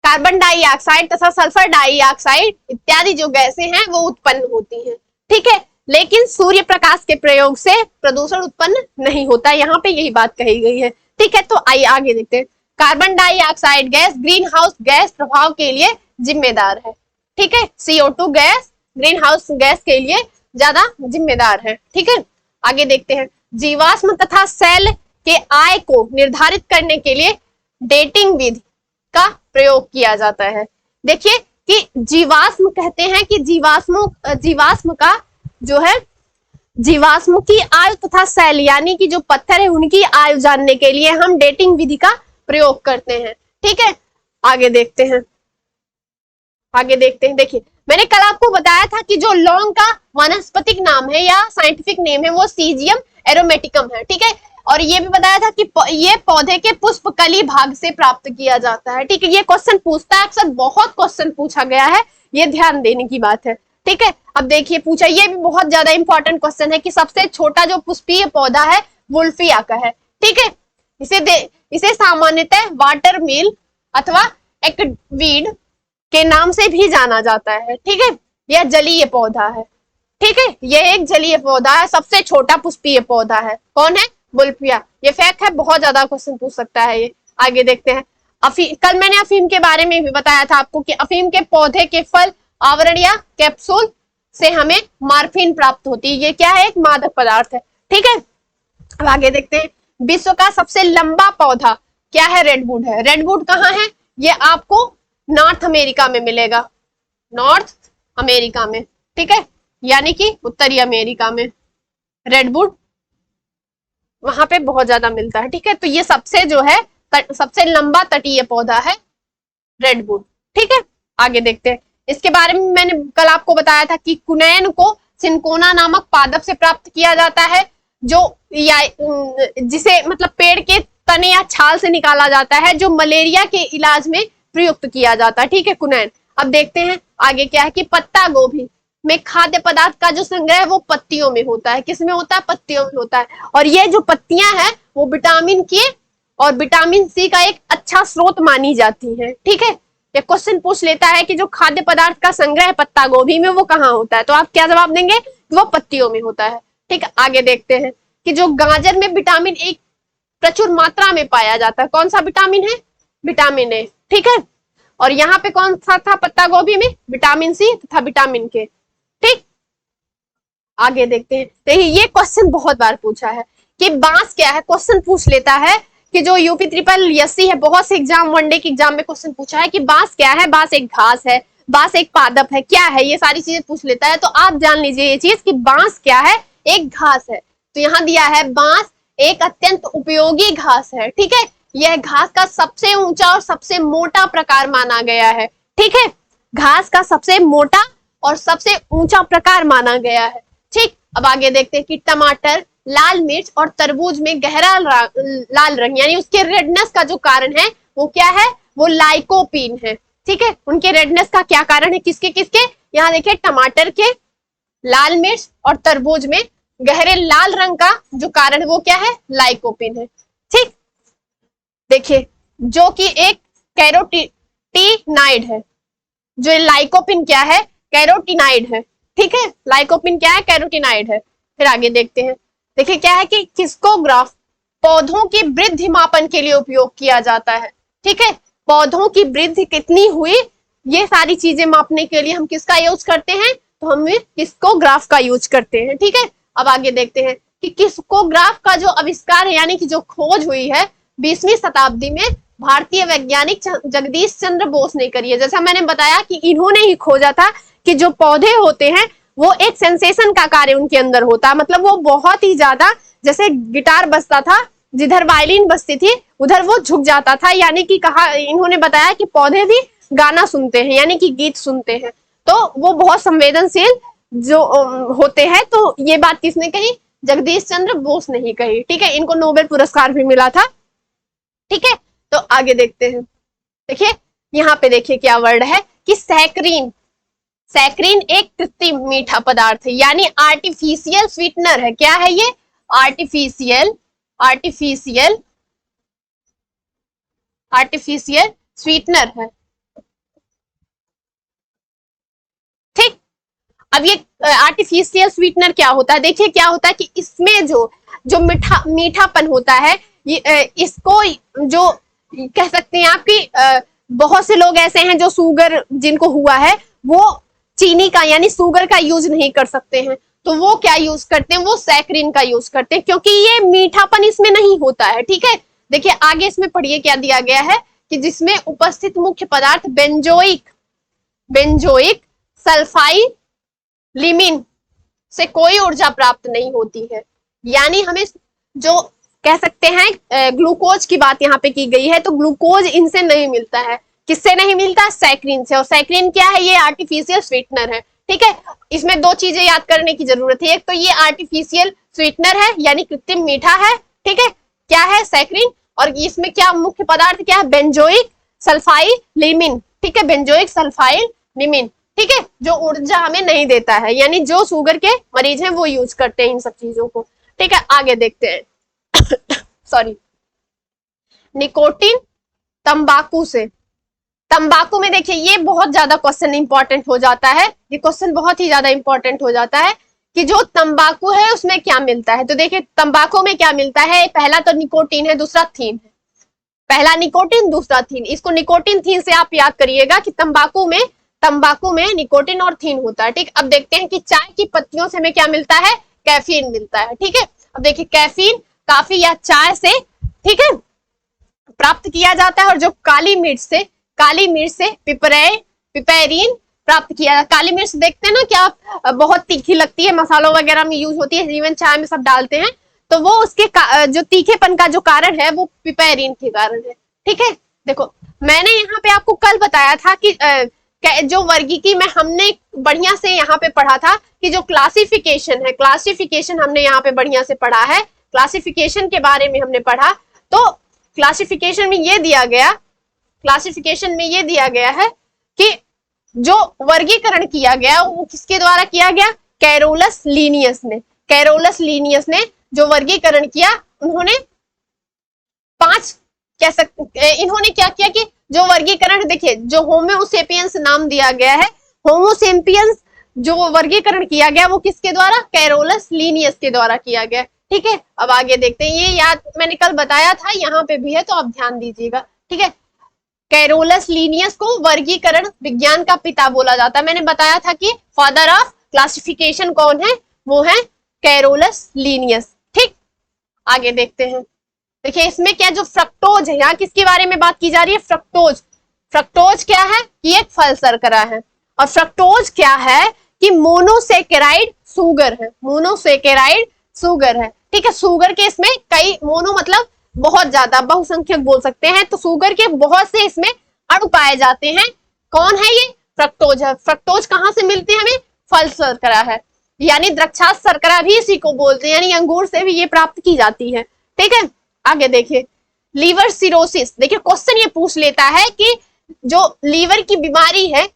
कार्बन डाइऑक्साइड तथा सल्फर डाइऑक्साइड इत्यादि जो गैसें हैं वो उत्पन्न होती हैं, ठीक है। लेकिन सूर्य प्रकाश के प्रयोग से प्रदूषण उत्पन्न नहीं होता, यहाँ पे यही बात कही गई है, ठीक है। तो आइए आगे देखते हैं। Carbon dioxide gas green house gas प्रभाव के लिए जिम्मेदार है, ठीक है। CO2 gas green house gas के लिए ज्यादा जिम्मेदार है, ठीक है। आगे देखते हैं, जीवाश्म तथा सेल के आय को निर्धारित करने के लिए डेटिंग विधि का प्रयोग किया जाता है। देखिए कि जीवाश्म कहते हैं कि जीवाश्म का जो है, जीवाश्म की आयु तथा सेल यानी कि जो पत्थर है उनकी आयु जानने के लिए हम डेटिंग विधि का प्रयोग करते हैं, ठीक है। आगे देखते हैं, देखिए मैंने कल आपको बताया था कि जो लौंग का वानस्पतिक नाम है या साइंटिफिक नेम है वो सीजियम एरोमेटिकम है, ठीक है। और ये भी बताया था कि ये पौधे के पुष्प कली भाग से प्राप्त किया जाता है, ठीक है। ये क्वेश्चन पूछता है अक्सर, बहुत क्वेश्चन पूछा गया है, ये ध्यान देने की बात है, ठीक है। अब देखिए पूछा, ये भी बहुत ज्यादा इंपॉर्टेंट क्वेश्चन है कि सबसे छोटा जो पुष्पीय पौधा है वुल्फिया का है, ठीक है। इसे सामान्यतः वाटर मिल अथवा एक्टवीड के नाम से भी जाना जाता है, ठीक है। यह जलीय पौधा है, ठीक है। यह एक जलीय पौधा है, सबसे छोटा पुष्पीय पौधा है, कौन है, वुल्फिया। ये फैक्ट है, बहुत ज्यादा क्वेश्चन पूछ सकता है ये। आगे देखते हैं, कल मैंने अफीम के बारे में भी बताया था आपको कि अफीम के पौधे के फल, आवरण या कैप्सूल से हमें मार्फिन प्राप्त होती है। ये क्या है, एक मादक पदार्थ है, ठीक है। अब आगे देखते हैं, विश्व का सबसे लंबा पौधा क्या है, रेडवुड है। रेडवुड कहाँ है, ये आपको नॉर्थ अमेरिका में मिलेगा, नॉर्थ अमेरिका में, ठीक है, यानी कि उत्तरी अमेरिका में रेडवुड वहां पे बहुत ज्यादा मिलता है, ठीक है। तो ये सबसे जो है सबसे लंबा तटीय पौधा है रेडवुड, ठीक है। आगे देखते हैं, इसके बारे में मैंने कल आपको बताया था कि कुनैन को सिनकोना नामक पादप से प्राप्त किया जाता है, जो जिसे मतलब पेड़ के तने या छाल से निकाला जाता है, जो मलेरिया के इलाज में प्रयुक्त किया जाता है, ठीक है, कुनैन। अब देखते हैं आगे क्या है कि पत्ता गोभी में खाद्य पदार्थ का जो संग्रह है वो पत्तियों में होता है। किसमें होता है, पत्तियों में होता है। और ये जो पत्तियां हैं वो विटामिन के और विटामिन सी का एक अच्छा स्रोत मानी जाती है, ठीक है। ये क्वेश्चन पूछ लेता है कि जो खाद्य पदार्थ का संग्रह पत्ता गोभी में वो कहाँ होता है, तो आप क्या जवाब देंगे, वो पत्तियों में होता है, ठीक है। आगे देखते हैं कि जो गाजर में विटामिन ए प्रचुर मात्रा में पाया जाता है, कौन सा विटामिन है, विटामिन ए, ठीक है। और यहाँ पे कौन सा था पत्ता गोभी में, विटामिन सी तथा विटामिन के, ठीक। आगे देखते हैं, देखिए ये क्वेश्चन बहुत बार पूछा है कि बांस क्या है, क्वेश्चन पूछ लेता है कि जो यूपी ट्रिपल एससी है, बहुत से एग्जाम, वनडे के एग्जाम में क्वेश्चन पूछा है कि बांस क्या है, बांस एक घास है, बांस एक पादप है, क्या है, ये सारी चीजें पूछ लेता है। तो आप जान लीजिए ये चीज कि बांस क्या है, एक घास है। तो यहाँ दिया है बांस एक अत्यंत उपयोगी घास है, ठीक है। यह घास का सबसे ऊंचा और सबसे मोटा प्रकार माना गया है, ठीक है। घास का सबसे मोटा और सबसे ऊंचा प्रकार माना गया है, ठीक। अब आगे देखते हैं कि टमाटर, लाल मिर्च और तरबूज में गहरा लाल रंग यानी उसके रेडनेस का जो कारण है वो क्या है, वो लाइकोपीन है, ठीक है। उनके रेडनेस का क्या कारण है, किसके किसके, यहाँ देखिए टमाटर के, लाल मिर्च और तरबूज में गहरे लाल रंग का जो कारण है वो क्या है, लाइकोपीन है, ठीक। देखिए जो कि एक कैरोटीनाइड है, जो लाइकोपिन क्या है, कैरोटीनाइड है, ठीक है। लाइकोपिन क्या है, कैरोटीनाइड है। फिर आगे देखते हैं, देखिए क्या है कि किस्कोग्राफ पौधों की वृद्धि मापन के लिए उपयोग किया जाता है, ठीक है। पौधों की वृद्धि कितनी हुई ये सारी चीजें मापने के लिए हम किसका यूज करते हैं, तो हम किस्कोग्राफ का यूज करते हैं, ठीक है। अब आगे देखते हैं कि किस्कोग्राफ का जो आविष्कार है यानी कि जो खोज हुई है 20वीं शताब्दी में भारतीय वैज्ञानिक जगदीश चंद्र बोस ने करी है। जैसा मैंने बताया कि इन्होंने ही खोजा था कि जो पौधे होते हैं वो एक सेंसेशन का कार्य उनके अंदर होता है, मतलब वो बहुत ही ज्यादा, जैसे गिटार बजता था, जिधर वायलिन बजती थी उधर वो झुक जाता था, यानी कि कहा, इन्होंने बताया कि पौधे भी गाना सुनते हैं, यानी कि गीत सुनते हैं, तो वो बहुत संवेदनशील जो होते हैं। तो ये बात किसने कही? जगदीश चंद्र बोस ने ही कही, ठीक है। इनको नोबेल पुरस्कार भी मिला था, ठीक है। तो आगे देखते हैं, देखिए यहाँ पे देखिए क्या वर्ड है कि सैकरीन। सैकरीन एक कृत्रिम मीठा पदार्थ है, यानी आर्टिफिशियल स्वीटनर है। क्या है ये? आर्टिफिशियल स्वीटनर है, ठीक। अब ये आर्टिफिशियल स्वीटनर क्या होता है? देखिए क्या होता है कि इसमें जो मीठापन होता है, ये इसको जो कह सकते हैं आपकी, बहुत से लोग ऐसे हैं जो शुगर जिनको हुआ है वो चीनी का यानी शुगर का यूज नहीं कर सकते हैं, तो वो क्या यूज करते हैं? वो सैकरीन का यूज करते हैं, क्योंकि ये मीठापन इसमें नहीं होता है, ठीक है। देखिए आगे इसमें पढ़िए क्या दिया गया है कि जिसमें उपस्थित मुख्य पदार्थ बेंजोइक सल्फाइलिमिन से कोई ऊर्जा प्राप्त नहीं होती है। यानी हमें जो कह सकते हैं ग्लूकोज की बात यहाँ पे की गई है, तो ग्लूकोज इनसे नहीं मिलता है। किससे नहीं मिलता? सैकरीन से। और सैकरीन क्या है? ये आर्टिफिशियल स्वीटनर है, ठीक है। इसमें दो चीजें याद करने की जरूरत है, एक तो ये आर्टिफिशियल स्वीटनर है यानी कृत्रिम मीठा है, ठीक है, क्या है? सैकरीन। और इसमें क्या मुख्य पदार्थ क्या है? बेंजोइक सल्फाइलिमिन, ठीक है, बेंजोइक सल्फाइलिमिन, ठीक है, जो ऊर्जा हमें नहीं देता है, यानी जो शुगर के मरीज हैं वो यूज करते हैं इन सब चीजों को, ठीक है। आगे देखते हैं सॉरी, निकोटिन तंबाकू से। तंबाकू में देखिए ये बहुत ज्यादा क्वेश्चन इंपॉर्टेंट हो जाता है, ये क्वेश्चन बहुत ही ज्यादा इंपॉर्टेंट हो जाता है कि जो तंबाकू है उसमें क्या मिलता है। तो देखिए तंबाकू में क्या मिलता है? पहला तो निकोटीन है, दूसरा थीन है। पहला निकोटीन, दूसरा थीन। इसको निकोटीन थीन से आप याद करिएगा कि तंबाकू में निकोटीन और थीन होता है, ठीक। अब देखते हैं कि चाय की पत्तियों से हमें क्या मिलता है? कैफीन मिलता है, ठीक है। अब देखिए कैफीन काफी या चाय से, ठीक है, प्राप्त किया जाता है। और जो काली मिर्च से पिपेरिन प्राप्त किया। काली मिर्च देखते हैं ना क्या बहुत तीखी लगती है, मसालों वगैरह में यूज होती है, इवन चाय में सब डालते हैं, तो वो उसके जो तीखेपन का जो कारण है वो पिपेरिन के कारण है, ठीक है। देखो मैंने यहाँ पे आपको कल बताया था कि जो वर्गीकी में हमने बढ़िया से यहाँ पे पढ़ा था कि जो क्लासिफिकेशन है, क्लासिफिकेशन हमने यहाँ पे बढ़िया से पढ़ा है, क्लासिफिकेशन के बारे में हमने पढ़ा। तो क्लासिफिकेशन में ये दिया गया है कि जो वर्गीकरण किया गया वो किसके द्वारा किया गया? कैरोलस लीनियस ने जो वर्गीकरण किया, उन्होंने इन्होंने क्या किया कि जो वर्गीकरण, देखिए जो होमोसेपियंस नाम दिया गया है, होमोसेपियंस जो वर्गीकरण किया गया वो किसके द्वारा? कैरोलस लीनियस के द्वारा किया गया, ठीक है। अब आगे देखते हैं, ये याद मैंने कल बताया था, यहाँ पे भी है तो आप ध्यान दीजिएगा, ठीक है। कैरोलस लीनियस को वर्गीकरण विज्ञान का पिता बोला जाता है। मैंने बताया था कि फादर ऑफ क्लासिफिकेशन कौन है? वो है कैरोलस लीनियस, ठीक। आगे देखते हैं, देखिए इसमें क्या जो फ्रक्टोज है, यहाँ किसके बारे में बात की जा रही है? फ्रक्टोज क्या है? कि एक फल शर्करा है। और फ्रक्टोज क्या है? कि मोनोसेकेराइड शुगर है, ठीक है। शुगर के इसमें कई, मोनो मतलब बहुत ज्यादा, बहुसंख्यक बोल सकते हैं, तो शुगर के बहुत से इसमें अणु पाए जाते हैं। कौन है ये? फ्रक्टोज है। फ्रक्टोज कहाँ से मिलती है हमें? फल शर्करा है, यानी द्रक्षास शर्करा भी इसी को बोलते हैं, यानी अंगूर से भी ये प्राप्त की जाती है, ठीक है। आगे देखिए लीवर सिरोसिस। देखिए क्वेश्चन ये पूछ लेता है कि जो लीवर की बीमारी है,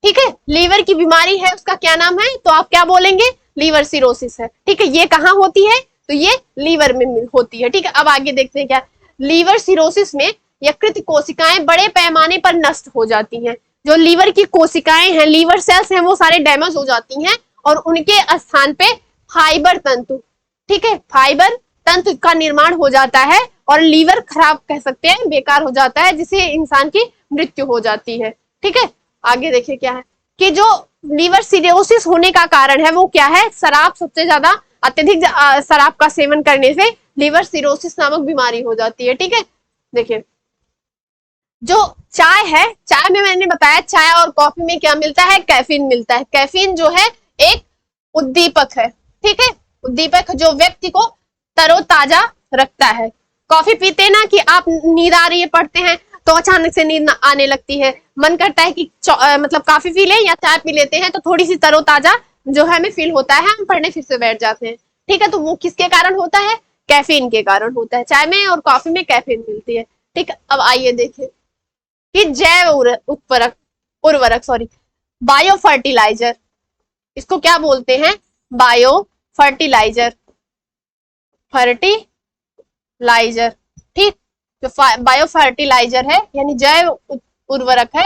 ठीक है, लीवर की बीमारी है उसका क्या नाम है? तो आप क्या बोलेंगे? लीवर सिरोसिस है, ठीक है। ये कहाँ होती है? तो ये लीवर में होती है, ठीक है। अब आगे देखते हैं क्या, लीवर सिरोसिस में यकृत कोशिकाएं बड़े पैमाने पर नष्ट हो जाती हैं। जो लीवर की कोशिकाएं हैं, लीवर सेल्स हैं, वो सारे डैमेज हो जाती हैं और उनके स्थान पे फाइबर तंतु, ठीक है, फाइबर तंतु का निर्माण हो जाता है और लीवर खराब कह सकते हैं, बेकार हो जाता है, जिससे इंसान की मृत्यु हो जाती है, ठीक है। आगे देखिए क्या है कि जो लीवर सिरोसिस होने का कारण है वो क्या है? शराब, सबसे ज्यादा अत्यधिक शराब का सेवन करने से लीवर सिरोसिस नामक बीमारी हो जाती है, ठीक है। देखिए, जो चाय है, चाय में मैंने बताया चाय और कॉफी में क्या मिलता है, कैफीन मिलता है। कैफीन जो है एक उद्दीपक है, ठीक है, उद्दीपक जो व्यक्ति को तरोताजा रखता है। कॉफी पीते ना कि आप नींद आ रही है, पढ़ते हैं तो अचानक से नींद आने लगती है, मन करता है कि मतलब कॉफी पी लें या चाय पी लेते हैं तो थोड़ी सी तरोताजा जो है हमें फील होता है, हम पढ़ने फिर से बैठ जाते हैं, ठीक है। तो वो किसके कारण होता है, कैफीन के कारण होता है। चाय में और कॉफी में कैफीन मिलती है, ठीक है। अब आइए देखें कि जैव उर्वरक उर्वरक सॉरी बायो फर्टिलाइजर, इसको क्या बोलते हैं, बायो फर्टिलाइजर, फर्टिलाइजर, ठीक। जो बायो फर्टिलाइजर है यानी जैव उर्वरक है,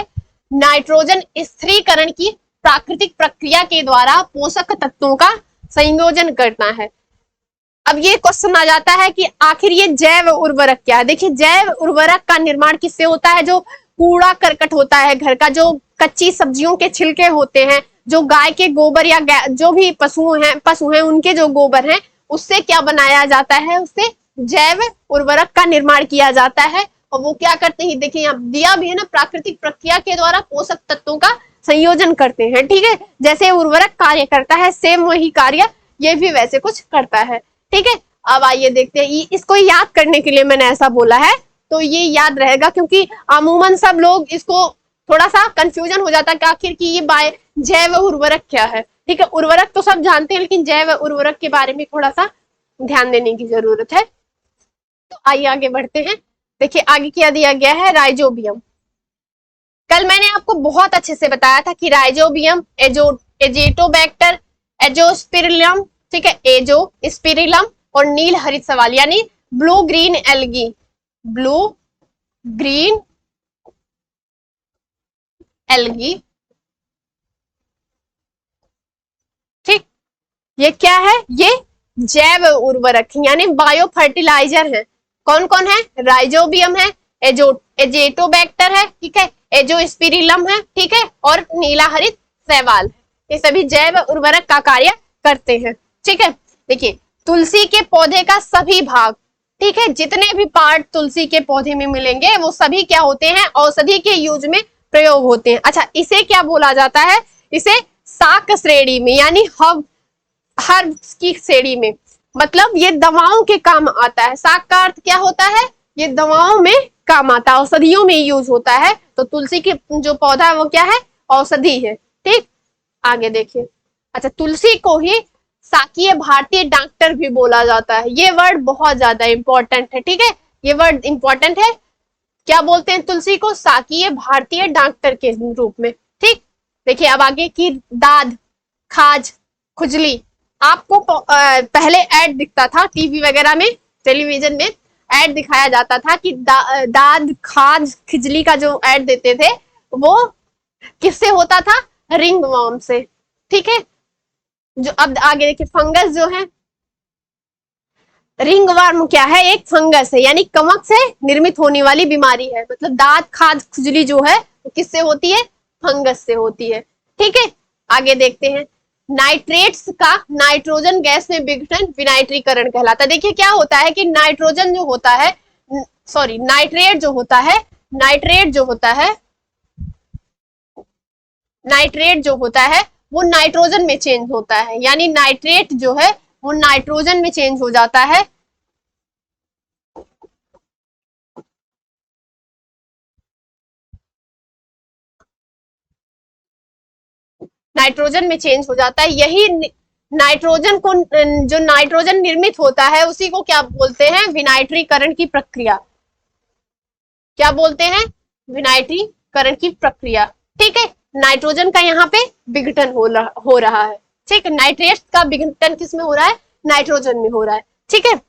नाइट्रोजन स्थिरीकरण की प्राकृतिक प्रक्रिया के द्वारा पोषक तत्वों का संयोजन करता है। अब ये क्वेश्चन आ जाता है कि आखिर ये जैव उर्वरक क्या है। देखिए, जैव उर्वरक का निर्माण किससे होता है, जो कूड़ा करकट होता है घर का, जो कच्ची सब्जियों के छिलके होते हैं, जो गाय के गोबर या जो भी पशु हैं उनके जो गोबर हैं, उससे क्या बनाया जाता है, उससे जैव उर्वरक का निर्माण किया जाता है। और वो क्या करते हैं, देखिए यहाँ दिया भी है ना, प्राकृतिक प्रक्रिया के द्वारा पोषक तत्वों का संयोजन करते हैं, ठीक है। जैसे उर्वरक कार्य करता है सेम वही कार्य ये भी वैसे कुछ करता है, ठीक है। अब आइए देखते हैं, इसको याद करने के लिए मैंने ऐसा बोला है तो ये याद रहेगा, क्योंकि अमूमन सब लोग इसको थोड़ा सा कंफ्यूजन हो जाता है कि आखिर की ये जैव उर्वरक क्या है, ठीक है। उर्वरक तो सब जानते हैं लेकिन जैव उर्वरक के बारे में थोड़ा सा ध्यान देने की जरूरत है। तो आइए आगे बढ़ते हैं। देखिए आगे क्या दिया गया है, राइजोबियम। कल मैंने आपको बहुत अच्छे से बताया था कि राइजोबियम, एजेटोबैक्टर, एजोस्पिरिलम, ठीक है, एजोस्पिरिलम और नील हरित सवाल यानी blue green algae, blue green algae, ठीक। ये क्या है, ये जैव उर्वरक यानी बायो फर्टिलाइजर है। कौन कौन है, राइजोबियम है, एजेटोबैक्टर है, ठीक है, एजोस्पिरिलम है, ठीक है, और नीला हरित शैवाल है। ये सभी जैव उर्वरक का कार्य करते हैं, ठीक है। देखिए, तुलसी के पौधे का सभी भाग, ठीक है, जितने भी पार्ट तुलसी के पौधे में मिलेंगे वो सभी क्या होते हैं, औषधि के यूज में प्रयोग होते हैं। अच्छा, इसे क्या बोला जाता है, इसे शाक श्रेणी में यानी हर्ब्स की श्रेणी में, मतलब ये दवाओं के काम आता है। शाक का अर्थ क्या होता है, ये दवाओं में काम आता है, औषधियों में यूज होता है। तो तुलसी के जो पौधा है वो क्या है, औषधि है, ठीक। आगे देखिए, अच्छा, तुलसी को ही शाकीय भारतीय डॉक्टर भी बोला जाता है। ये वर्ड बहुत ज्यादा इंपॉर्टेंट है, ठीक है, ये वर्ड इंपॉर्टेंट है। क्या बोलते हैं तुलसी को, शाकीय भारतीय डॉक्टर के रूप में, ठीक। देखिए अब आगे की दाद, खाज, खुजली, आपको पहले ऐड दिखता था टीवी वगैरह में, टेलीविजन में ऐड दिखाया जाता था कि दाद, खाज, खिजली का जो ऐड देते थे वो किससे होता था, रिंग वर्म से, ठीक है। जो अब आगे देखिए, फंगस जो है, रिंग वर्म क्या है, एक फंगस है यानी कवक से निर्मित होने वाली बीमारी है। मतलब दांत, खाज, खुजली जो है वो किससे होती है, फंगस से होती है, ठीक है। आगे देखते हैं, नाइट्रेट्स का नाइट्रोजन गैस में विघटन विनाइट्रीकरण कहलाता है। देखिए क्या होता है कि नाइट्रोजन जो होता है, सॉरी नाइट्रेट जो होता है, नाइट्रेट जो होता है, नाइट्रेट जो होता है वो नाइट्रोजन में चेंज होता है, यानी नाइट्रेट जो है वो नाइट्रोजन में चेंज हो जाता है। नाइट्रोजन में चेंज हो जाता है। यही नाइट्रोजन को, जो नाइट्रोजन निर्मित होता है उसी को क्या बोलते हैं, विनाइट्रीकरण की प्रक्रिया। क्या बोलते हैं, विनाइट्रीकरण की प्रक्रिया, ठीक है। नाइट्रोजन का यहाँ पे विघटन हो रहा है, ठीक है। नाइट्रेट का विघटन किस में हो रहा है, नाइट्रोजन में हो रहा है, ठीक है।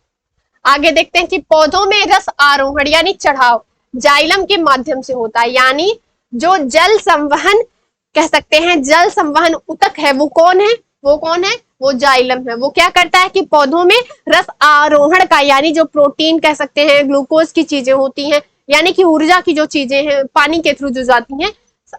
आगे देखते हैं कि पौधों में रस आरोहण यानी चढ़ाव जाइलम के माध्यम से होता है, यानी जो जल संवहन कह सकते हैं, जल संवहन उतक है, वो कौन है, वो कौन है, वो जाइलम है। वो क्या करता है कि पौधों में रस आरोहण का, यानी जो प्रोटीन कह सकते हैं, ग्लूकोज की चीजें होती हैं, यानी कि ऊर्जा की जो चीजें हैं पानी के थ्रू जो जाती हैं,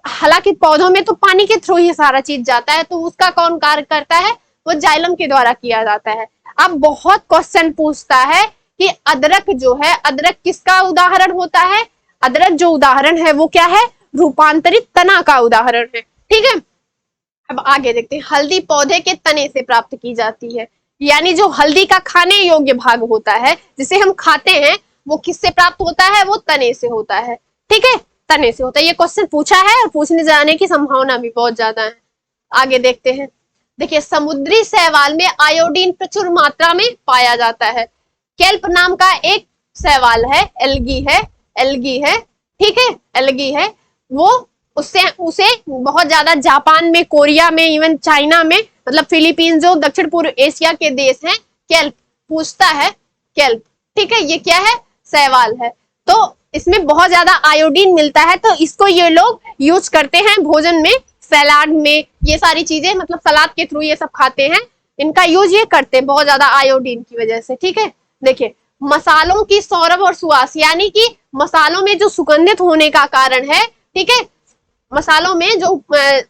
हालांकि पौधों में तो पानी के थ्रू ही सारा चीज जाता है, तो उसका कौन कार्य करता है, वो जाइलम के द्वारा किया जाता है। अब बहुत क्वेश्चन पूछता है कि अदरक जो है, अदरक किसका उदाहरण होता है? अदरक जो उदाहरण है वो क्या है? रूपांतरित तना का उदाहरण है। ठीक है, अब आगे देखते हैं। हल्दी पौधे के तने से प्राप्त की जाती है, यानी जो हल्दी का खाने योग्य भाग होता है जिसे हम खाते हैं वो किससे प्राप्त होता है? वो तने से होता है। ठीक है, तने से होता है। ये क्वेश्चन पूछा है और पूछने जाने की संभावना भी बहुत ज्यादा है। आगे देखते हैं। देखिए, समुद्री शैवाल में आयोडीन प्रचुर मात्रा में पाया जाता है। केल्प नाम का एक शैवाल है, एल्गी है, एल्गी है, ठीक है, एल्गी है, वो उसे बहुत ज्यादा जापान में, कोरिया में, इवन चाइना में, मतलब फिलीपींस जो दक्षिण पूर्व एशिया के देश हैं, केल्प पूछता है, केल्प। ठीक है, ये क्या है? शैवाल है। तो इसमें बहुत ज्यादा आयोडीन मिलता है, तो इसको ये लोग यूज करते हैं भोजन में, सलाद में, ये सारी चीजें, मतलब सलाद के थ्रू ये सब खाते हैं, इनका यूज ये करते हैं बहुत ज्यादा आयोडीन की वजह से। ठीक है, देखिए, मसालों की सौरभ और सुवास, यानी कि मसालों में जो सुगंधित होने का कारण है, ठीक है, मसालों में जो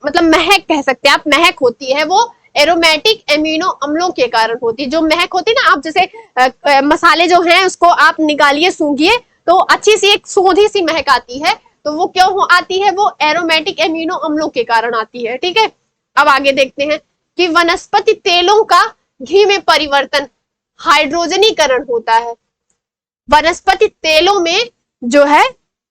मतलब महक कह सकते हैं आप, महक होती है, वो एरोमेटिक एमिनो अम्लों के कारण होती है। जो महक होती है ना, आप जैसे मसाले जो हैं उसको आप निकालिए, सूंघिए, तो अच्छी सी एक सोंधी सी महक आती है, तो वो क्यों आती है? वो एरोमेटिक एमिनो अम्लों के कारण आती है। ठीक है, अब आगे देखते हैं कि वनस्पति तेलों का घी में परिवर्तन हाइड्रोजनीकरण होता है। वनस्पति तेलों में जो है,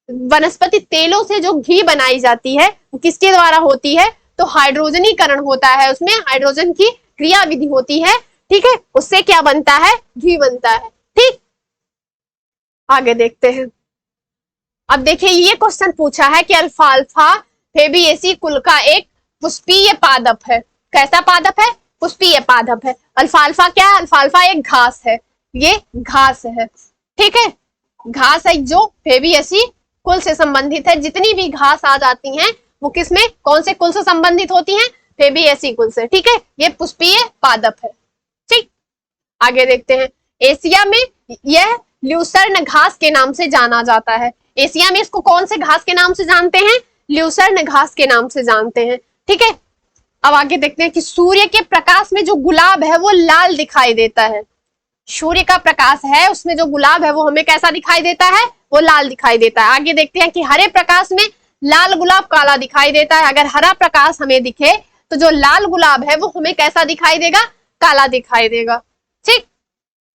वनस्पति तेलों से जो घी बनाई जाती है वो किसके द्वारा होती है? तो हाइड्रोजनीकरण होता है, उसमें हाइड्रोजन की क्रिया विधि होती है। ठीक है, उससे क्या बनता है? घी बनता है। ठीक, आगे देखते हैं। अब देखिए, ये क्वेश्चन पूछा है कि अल्फाल्फा फेबिएसी कुल का एक पुष्पीय पादप है। कैसा पादप है? पुष्पीय पादप है। अल्फाल्फा क्या है? अल्फाल्फा एक घास है, ये घास है। ठीक है, घास है जो फेबिएसी कुल से संबंधित है। जितनी भी घास आ जाती हैं वो किसमें, कौन से कुल से संबंधित होती हैं? फेबिएसी कुल से। ठीक है, ये पुष्पीय पादप है। ठीक, आगे देखते हैं। एशिया में यह ल्यूसर्न घास के नाम से जाना जाता है। एशिया में इसको कौन से घास के नाम से जानते हैं? ल्यूसर्न घास के नाम से जानते हैं। ठीक है, अब आगे देखते हैं कि सूर्य के प्रकाश में जो गुलाब है वो लाल दिखाई देता है। सूर्य का प्रकाश है, उसमें जो गुलाब है वो हमें कैसा दिखाई देता है? वो लाल दिखाई देता है। आगे देखते हैं कि हरे प्रकाश में लाल गुलाब काला दिखाई देता है। अगर हरा प्रकाश हमें दिखे तो जो लाल गुलाब है वो हमें कैसा दिखाई देगा? काला दिखाई देगा। ठीक,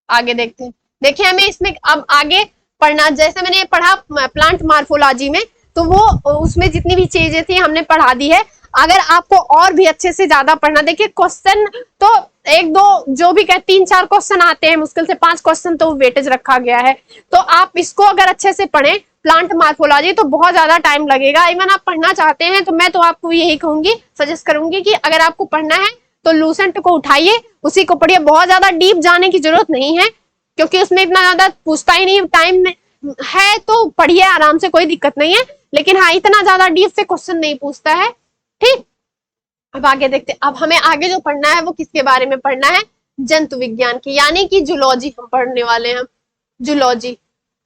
आगे देखते हैं। देखिए, हमें इसमें अब आगे पढ़ना, जैसे मैंने पढ़ा प्लांट मार्फोलॉजी में, तो वो उसमें जितनी भी चीजें थी हमने पढ़ा दी है। अगर आपको और भी अच्छे से ज्यादा पढ़ना, देखिए क्वेश्चन तो एक दो जो भी कह 3-4 क्वेश्चन आते हैं, मुश्किल से 5 क्वेश्चन तो वेटेज रखा गया है, तो आप इसको अगर अच्छे से पढ़ें प्लांट मार्फोलॉजी, तो बहुत ज्यादा टाइम लगेगा। इवन आप पढ़ना चाहते हैं तो मैं तो आपको यही कहूंगी, सजेस्ट करूंगी कि अगर आपको पढ़ना है तो लूसेंट को उठाइए, उसी को पढ़िए। बहुत ज्यादा डीप जाने की जरूरत नहीं है, क्योंकि उसमें इतना ज्यादा पूछता ही नहीं, टाइम है तो पढ़िए आराम से, कोई दिक्कत नहीं है, लेकिन हाँ, इतना ज्यादा डीप से क्वेश्चन नहीं पूछता है। ठीक, अब आगे देखते हैं। अब हमें आगे जो पढ़ना है वो किसके बारे में पढ़ना है? जंतु विज्ञान की, यानी कि जूलॉजी हम पढ़ने वाले हैं। जूलॉजी,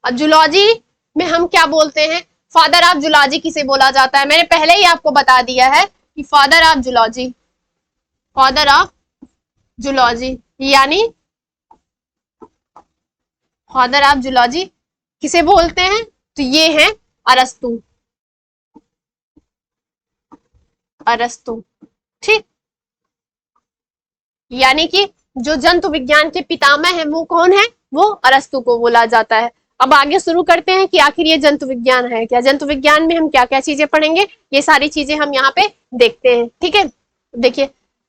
अब जूलॉजी में हम क्या बोलते हैं? फादर ऑफ जूलॉजी किसे बोला जाता है? मैंने पहले ही आपको बता दिया है कि father of zoology, father of zoology, यानी फादर ऑफ जूलॉजी किसे बोलते हैं? तो ये है अरस्तु, अरस्तु। ठीक, यानी कि जो जंतु विज्ञान के पितामह हैं वो कौन है? वो अरस्तु को बोला जाता है। अब आगे शुरू करते हैं कि आखिर ये जंतु विज्ञान है क्या। जंतु विज्ञान में हम क्या क्या चीजें पढ़ेंगे, ये सारी चीजें हम यहाँ पे देखते हैं। ठीक है, देखिए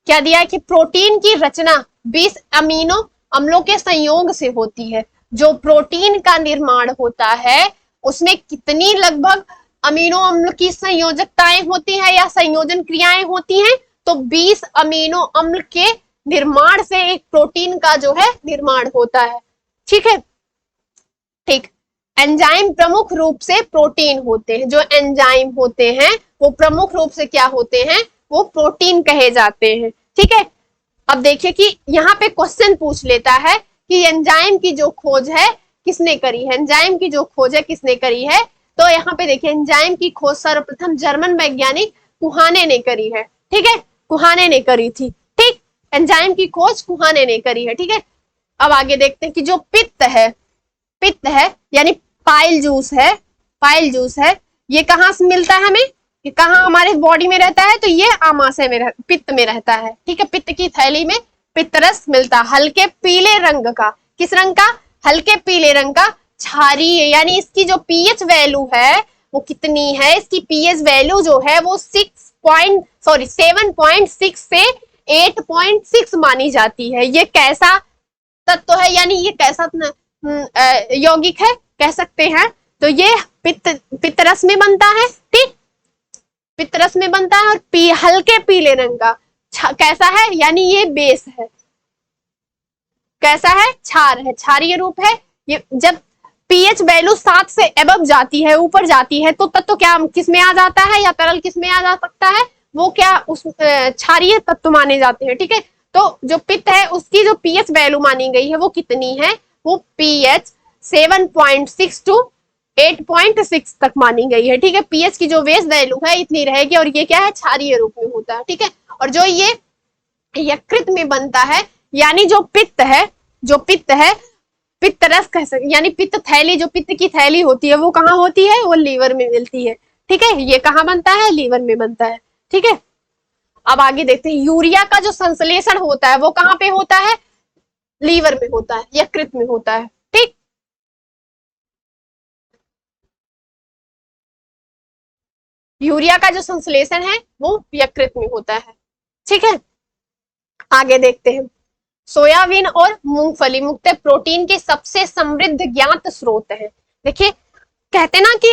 क्या दिया है कि प्रोटीन की रचना 20 अमीनो अम्लों के संयोग से होती है। जो प्रोटीन का निर्माण होता है उसमें कितनी लगभग अमीनो अम्ल की संयोजकताएं होती है या संयोजन क्रियाएं होती हैं? तो 20 अमीनो अम्ल के निर्माण से एक प्रोटीन का जो है निर्माण होता है। ठीक है, ठीक, एंजाइम प्रमुख रूप से प्रोटीन होते हैं। जो एंजाइम होते हैं वो प्रमुख रूप से क्या होते हैं? वो प्रोटीन कहे जाते हैं। ठीक है, अब देखिए कि यहाँ पे क्वेश्चन पूछ लेता है कि एंजाइम की जो खोज है किसने करी है? एंजाइम की जो खोज है किसने करी है? तो यहाँ पे देखिए, एंजाइम की खोज सर्वप्रथम जर्मन वैज्ञानिक कुहाने ने करी है। ठीक है, कुहाने ने करी थी। ठीक, एंजाइम की खोज कुहाने ने करी है। ठीक है, अब आगे देखते हैं कि जो पित्त है, पित्त है यानी पाइल जूस है, पाइल जूस है, ये कहाँ से मिलता है हमें, ये कहाँ हमारे बॉडी में रहता है, तो ये आमाशय में पित्त में रहता है। ठीक है, पित्त की थैली में पित्तरस मिलता है, हल्के पीले रंग का, किस रंग का, हल्के पीले रंग का, क्षारीय, यानी इसकी जो पीएच वैल्यू है वो कितनी है, इसकी पीएच वैल्यू जो है वो 7.6 से 8.6 मानी जाती है। ये कैसा तत्व है, यानी ये कैसा यौगिक है कह सकते हैं, तो ये पित्तरस में बनता है। ठीक, पित्तरस में बनता है और हल्के पीले रंग का, कैसा है, यानी ये बेस है, कैसा है, क्षार है, क्षारीय रूप है। ये जब पीएच वैल्यू 7 से अबव जाती है, ऊपर जाती है, तो तत्व क्या किस में आ जाता है, या तरल किस में आ जा सकता है, वो क्या उस क्षारीय तत्व माने जाते हैं। ठीक है, तो जो पित्त है उसकी जो पीएच वैल्यू मानी गई है वो कितनी है, वो पीएच 7.6 टू 8.6 तक मानी गई है। ठीक है, पीएच की जो बेस वैल्यू है इतनी रहेगी, और ये क्या है, क्षारीय रूप में होता है। ठीक है, और जो ये यकृत में बनता है, यानी जो पित्त है, जो पित्त है, पित्त रस कह सकते, यानी पित्त थैली, जो पित्त की थैली होती है वो कहाँ होती है, वो लीवर में मिलती है। ठीक है, ये कहाँ बनता है, लीवर में बनता है। ठीक है, अब आगे देखते हैं, यूरिया का जो संश्लेषण होता है वो कहाँ पे होता है, लीवर में होता है, यकृत में होता है। ठीक, यूरिया का जो संश्लेषण है वो यकृत में होता है। ठीक है, आगे देखते हैं, सोयाबीन और मूंगफली मुख्यतः प्रोटीन के सबसे समृद्ध ज्ञात स्रोत हैं। देखिए, कहते ना कि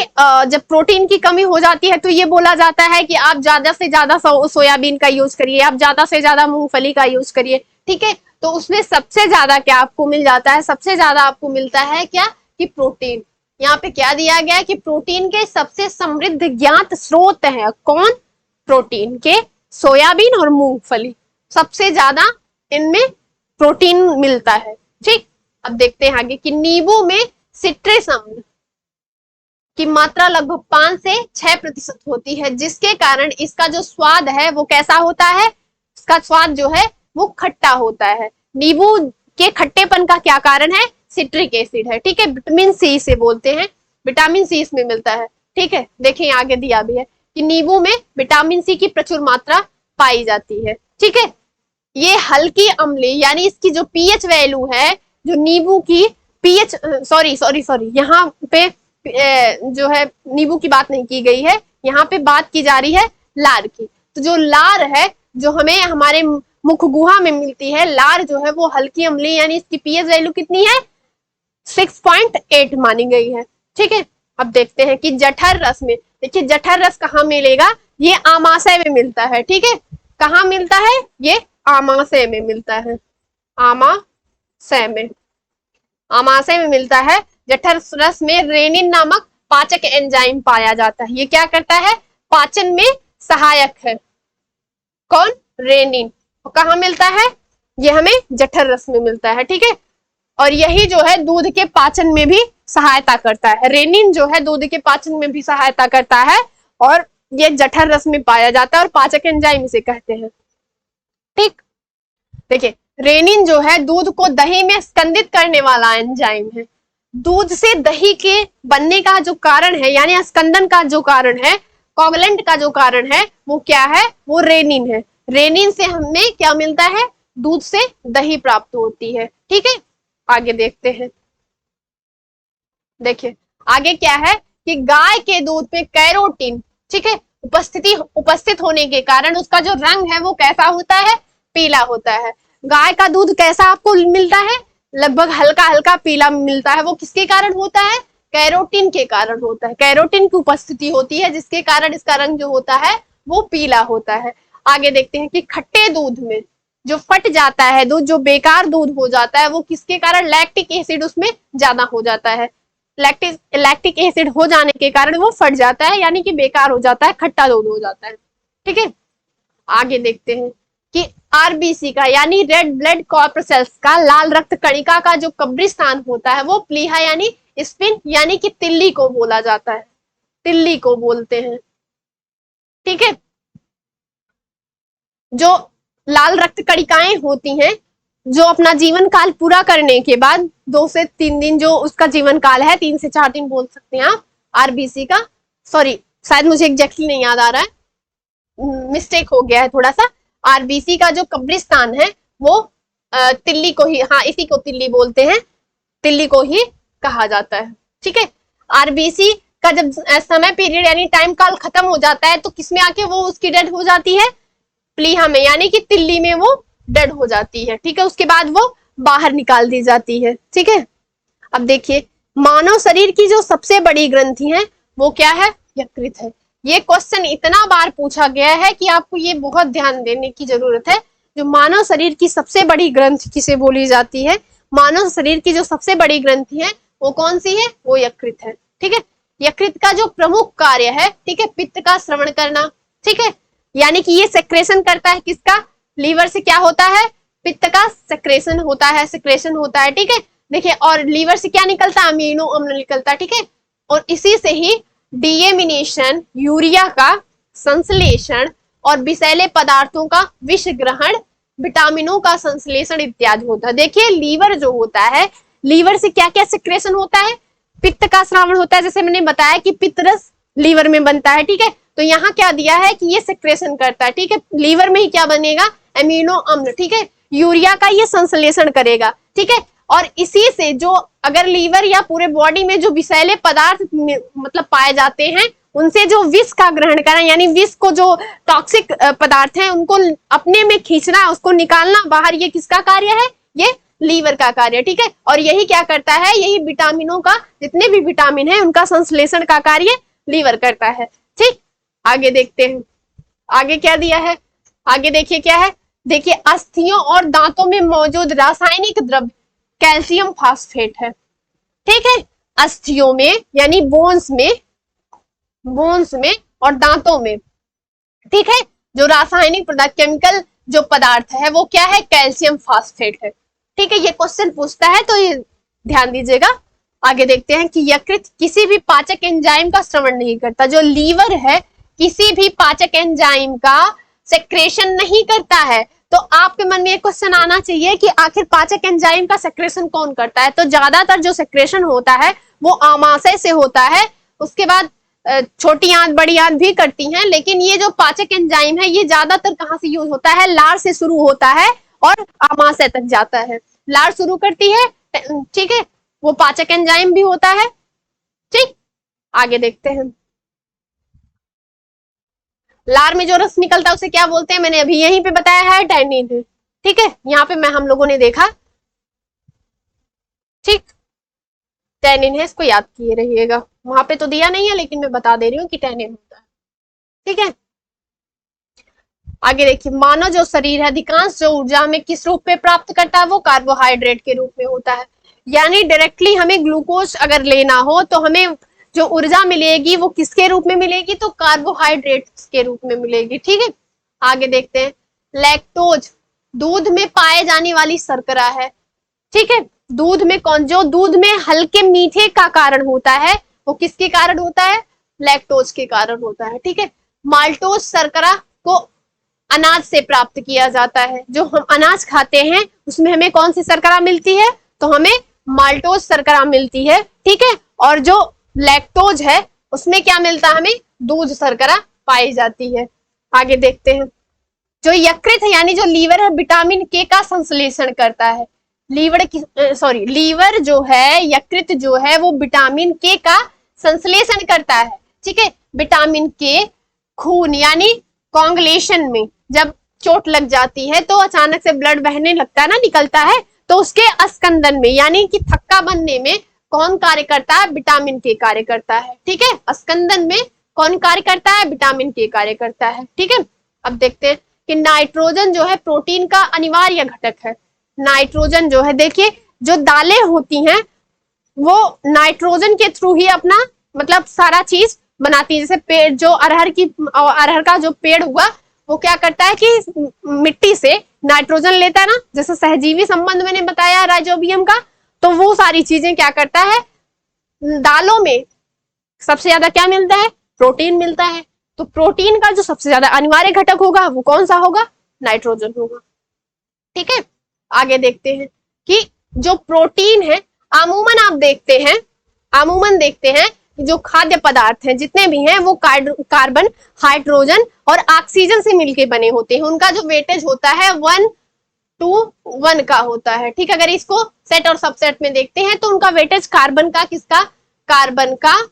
जब प्रोटीन की कमी हो जाती है तो ये बोला जाता है कि आप ज्यादा से ज्यादा सोयाबीन का यूज करिए, आप ज्यादा से ज्यादा मूंगफली का यूज करिए। ठीक है, तो उसमें सबसे ज्यादा क्या आपको मिल जाता है, सबसे ज्यादा आपको मिलता है क्या, कि प्रोटीन। यहाँ पे क्या दिया गया है कि प्रोटीन के सबसे समृद्ध ज्ञात स्रोत है कौन, प्रोटीन के सोयाबीन और मूंगफली, सबसे ज्यादा इनमें प्रोटीन मिलता है। ठीक, अब देखते हैं आगे कि नींबू में सिट्रिक अम्ल की मात्रा लगभग 5 से 6% होती है, जिसके कारण इसका जो स्वाद है वो कैसा होता है, इसका स्वाद जो है वो खट्टा होता है। नींबू के खट्टेपन का क्या कारण है, सिट्रिक एसिड है। ठीक है, विटामिन सी से बोलते हैं, विटामिन सी इसमें मिलता है। ठीक है, देखिए आगे दिया भी है कि नींबू में विटामिन सी की प्रचुर मात्रा पाई जाती है। ठीक है, ये हल्की अम्ली, यानी इसकी जो पीएच वैल्यू है, जो नींबू की पीएच, सॉरी यहाँ पे जो है नींबू की बात नहीं की गई है, यहाँ पे बात की जा रही है लार की। तो जो लार है, जो हमें हमारे मुख गुहा में मिलती है, लार जो है वो हल्की अम्ली, यानी इसकी पीएच वैल्यू कितनी है, 6.8 मानी गई है। ठीक है, अब देखते हैं कि जठर रस में, देखिए जठर रस कहाँ मिलेगा, ये आमाशय में मिलता है। ठीक है, कहाँ मिलता है, ये आमाशय में मिलता है, आमाशय में, आमाशय में मिलता है। जठर रस में रेनिन नामक पाचक एंजाइम पाया जाता है, ये क्या करता है, पाचन में सहायक है, कौन, रेनिन। कहाँ मिलता है, ये हमें जठर रस में मिलता है। ठीक है, और यही जो है दूध के पाचन में भी सहायता करता है, रेनिन जो है दूध के पाचन में भी सहायता करता है, और ये जठर रस में पाया जाता है, और पाचक एंजाइम इसे कहते हैं। ठीक, देखिए रेनिन जो है दूध को दही में स्कंदित करने वाला एंजाइम है। दूध से दही के बनने का जो कारण है, यानी स्कंदन का जो कारण है, कोगुलेंट का जो कारण है, वो क्या है, वो रेनिन है। रेनिन से हमें क्या मिलता है, दूध से दही प्राप्त होती है। ठीक है, आगे देखते हैं, देखिए आगे क्या है कि गाय के दूध में कैरोटीन, ठीक है, उपस्थित होने के कारण उसका जो रंग है वो कैसा होता है, पीला होता है। गाय का दूध कैसा आपको मिलता है, लगभग हल्का हल्का पीला मिलता है, वो किसके कारण होता है, कैरोटीन के कारण होता है। कैरोटीन की उपस्थिति होती है जिसके कारण इसका रंग जो होता है वो पीला होता है। आगे देखते हैं कि खट्टे दूध में जो फट जाता है दूध, जो बेकार दूध हो जाता है, वो किसके कारण, लैक्टिक एसिड उसमें ज्यादा हो जाता है। लैक्टिक एसिड हो जाने के कारण वो फट जाता है, यानी कि बेकार हो जाता है, खट्टा दूध हो जाता है। ठीक है, आगे देखते हैं कि आरबीसी का, यानी रेड ब्लड कॉर्पसेल्स का, लाल रक्त कणिका का जो कब्रिस्तान होता है वो प्लीहा यानी स्पिन, यानी कि तिल्ली को बोला जाता है, तिल्ली को बोलते हैं। ठीक है, जो लाल रक्त कणिकाएं होती हैं जो अपना जीवन काल पूरा करने के बाद 2 से 3 दिन जो उसका जीवन काल है, 3 से 4 दिन बोल सकते हैं आप आरबीसी का, सॉरी शायद मुझे एग्जैक्टली नहीं याद आ रहा है, मिस्टेक हो गया है थोड़ा सा। आरबीसी का जो कब्रिस्तान है वो तिल्ली को ही, हाँ इसी को तिल्ली बोलते हैं, तिल्ली को ही कहा जाता है। ठीक है, आरबीसी का जब समय पीरियड यानी टाइम काल खत्म हो जाता है तो किसमें आके वो उसकी डेड हो जाती है, प्लीहा में, यानी कि तिल्ली में वो डेड हो जाती है। ठीक है, उसके बाद वो बाहर निकाल दी जाती है। ठीक है, अब देखिए मानव शरीर की जो सबसे बड़ी ग्रंथि है वो क्या है, यकृत है। ये क्वेश्चन इतना बार पूछा गया है कि आपको ये बहुत ध्यान देने की जरूरत है। जो मानव शरीर की सबसे बड़ी ग्रंथि किसे बोली जाती है, मानव शरीर की जो सबसे बड़ी ग्रंथि है वो कौन सी है, वो यकृत है। ठीक है, यकृत का जो प्रमुख कार्य है, ठीक है, पित्त का श्रवण करना। ठीक है, यानी कि ये सेक्रेशन करता है किसका, लीवर से क्या होता है, पित्त का सेक्रेशन होता है, सेक्रेशन होता है। ठीक है, देखिए और लीवर से क्या निकलता है, अमीनो अम्ल निकलता है। ठीक है, और इसी से ही डीएमिनेशन, यूरिया का संश्लेषण और विषैले पदार्थों का विष ग्रहण, विटामिनों का संश्लेषण इत्यादि होता है। देखिए लीवर जो होता है, लीवर से क्या क्या सेक्रेशन होता है, पित्त का श्रावण होता है, जैसे मैंने बताया कि पित्त रस लीवर में बनता है। ठीक है, तो यहाँ क्या दिया है कि ये सेक्रेशन करता है। ठीक है, लीवर में ही क्या बनेगा, अमीनो अम्ल। ठीक है, यूरिया का ये संश्लेषण करेगा। ठीक है, और इसी से जो अगर लीवर या पूरे बॉडी में जो विषैले पदार्थ मतलब पाए जाते हैं, उनसे जो विष का ग्रहण करना, यानी विष को जो टॉक्सिक पदार्थ हैं उनको अपने में खींचना, उसको निकालना बाहर, ये किसका कार्य है, ये लीवर का कार्य। ठीक है, और यही क्या करता है, यही विटामिनों का, जितने भी विटामिन है उनका संश्लेषण का कार्य लीवर करता है। ठीक, आगे देखते हैं आगे क्या दिया है। आगे देखिए क्या है, देखिए अस्थियों और दांतों में मौजूद रासायनिक द्रव्य कैल्शियम फास्फेट है। ठीक है, अस्थियों में यानी बोन्स में और दांतों में। ठीक है, जो रासायनिक पदार्थ, केमिकल जो पदार्थ है वो क्या है, कैल्शियम फास्फेट है। ठीक है, ये क्वेश्चन पूछता है तो ये ध्यान दीजिएगा। आगे देखते हैं कि यकृत किसी भी पाचक एंजाइम का श्रवण नहीं करता। जो लीवर है किसी भी पाचक एंजाइम का सेक्रेशन नहीं करता है। तो आपके मन में एक क्वेश्चन आना चाहिए कि आखिर पाचक एंजाइम का सेक्रेशन कौन करता है। तो ज्यादातर जो सेक्रेशन होता है वो आमाशय से होता है, उसके बाद छोटी आंत बड़ी आंत भी करती हैं, लेकिन ये जो पाचक एंजाइम है ये ज्यादातर कहाँ से यूज होता है, लार से शुरू होता है और आमाशय तक जाता है। लार शुरू करती है, ठीक है, वो पाचक एंजाइम भी होता है। ठीक, आगे देखते हैं। लार में जो रस निकलता है उसे क्या बोलते हैं, मैंने अभी यहीं पे बताया है, टैनिन है। ठीक है, यहाँ पे हम लोगों ने देखा। ठीक, टैनिन है, इसको याद किए रहिएगा। वहां पे तो दिया नहीं है लेकिन मैं बता दे रही हूँ कि टैनिन होता है। ठीक है, आगे देखिए, मानव जो शरीर है अधिकांश जो ऊर्जा हमें किस रूप में प्राप्त करता है, वो कार्बोहाइड्रेट के रूप में होता है। यानी डायरेक्टली हमें ग्लूकोज अगर लेना हो तो हमें जो ऊर्जा मिलेगी वो किसके रूप में मिलेगी, तो कार्बोहाइड्रेट के रूप में मिलेगी। ठीक है, आगे देखते हैं। लैक्टोज दूध में पाए जाने वाली शर्करा है। ठीक है, दूध में कौन, जो दूध में हल्के मीठे का कारण होता है वो किसके कारण होता है, लैक्टोज के कारण होता है। ठीक है, माल्टोज शर्करा को अनाज से प्राप्त किया जाता है। जो हम अनाज खाते हैं उसमें हमें कौन सी शर्करा मिलती है, तो हमें माल्टोज शर्करा मिलती है। ठीक है, और जो लैक्टोज है उसमें क्या मिलता है, हमें दूध शर्करा पाई जाती है। आगे देखते हैं। जो यकृत है यानी जो लीवर है विटामिन के का संश्लेषण करता है। लीवर जो है, यकृत जो है वो विटामिन के का संश्लेषण करता है। ठीक है, विटामिन के खून यानी कोagulation में जब चोट लग जाती है तो अचानक से ब्लड बहने लगता है ना, निकलता है, तो उसके अस्कंदन में यानी कि थक्का बनने में कौन कार्य करता है, विटामिन के कार्य करता है। ठीक है, अस्कंदन में कौन कार्य करता है, विटामिन के कार्य करता है। ठीक है, अब देखते हैं कि नाइट्रोजन जो है प्रोटीन का अनिवार्य घटक है। नाइट्रोजन जो है, देखिए जो दालें होती हैं वो नाइट्रोजन के थ्रू ही अपना मतलब सारा चीज बनाती है। जैसे पेड़, जो अरहर का जो पेड़ हुआ वो क्या करता है कि मिट्टी से नाइट्रोजन लेता है ना, जैसे सहजीवी संबंध मैंने बताया राइजोबियम का, तो वो सारी चीजें क्या करता है, दालों में सबसे ज्यादा क्या मिलता है, प्रोटीन मिलता है। तो प्रोटीन का जो सबसे ज्यादा अनिवार्य घटक होगा वो कौन सा होगा, नाइट्रोजन होगा। ठीक है, आगे देखते हैं कि जो प्रोटीन है, अमूमन आप देखते हैं, अमूमन देखते हैं जो खाद्य पदार्थ हैं जितने भी हैं वो कार्बन, हाइड्रोजन और ऑक्सीजन से मिलके बने होते हैं। उनका जो वेटेज होता है 1:1 का होता है। ठीक, अगर इसको सेट और सबसेट में देखते हैं तो उनका वेटेज कार्बन का, किसका, कार्बन का,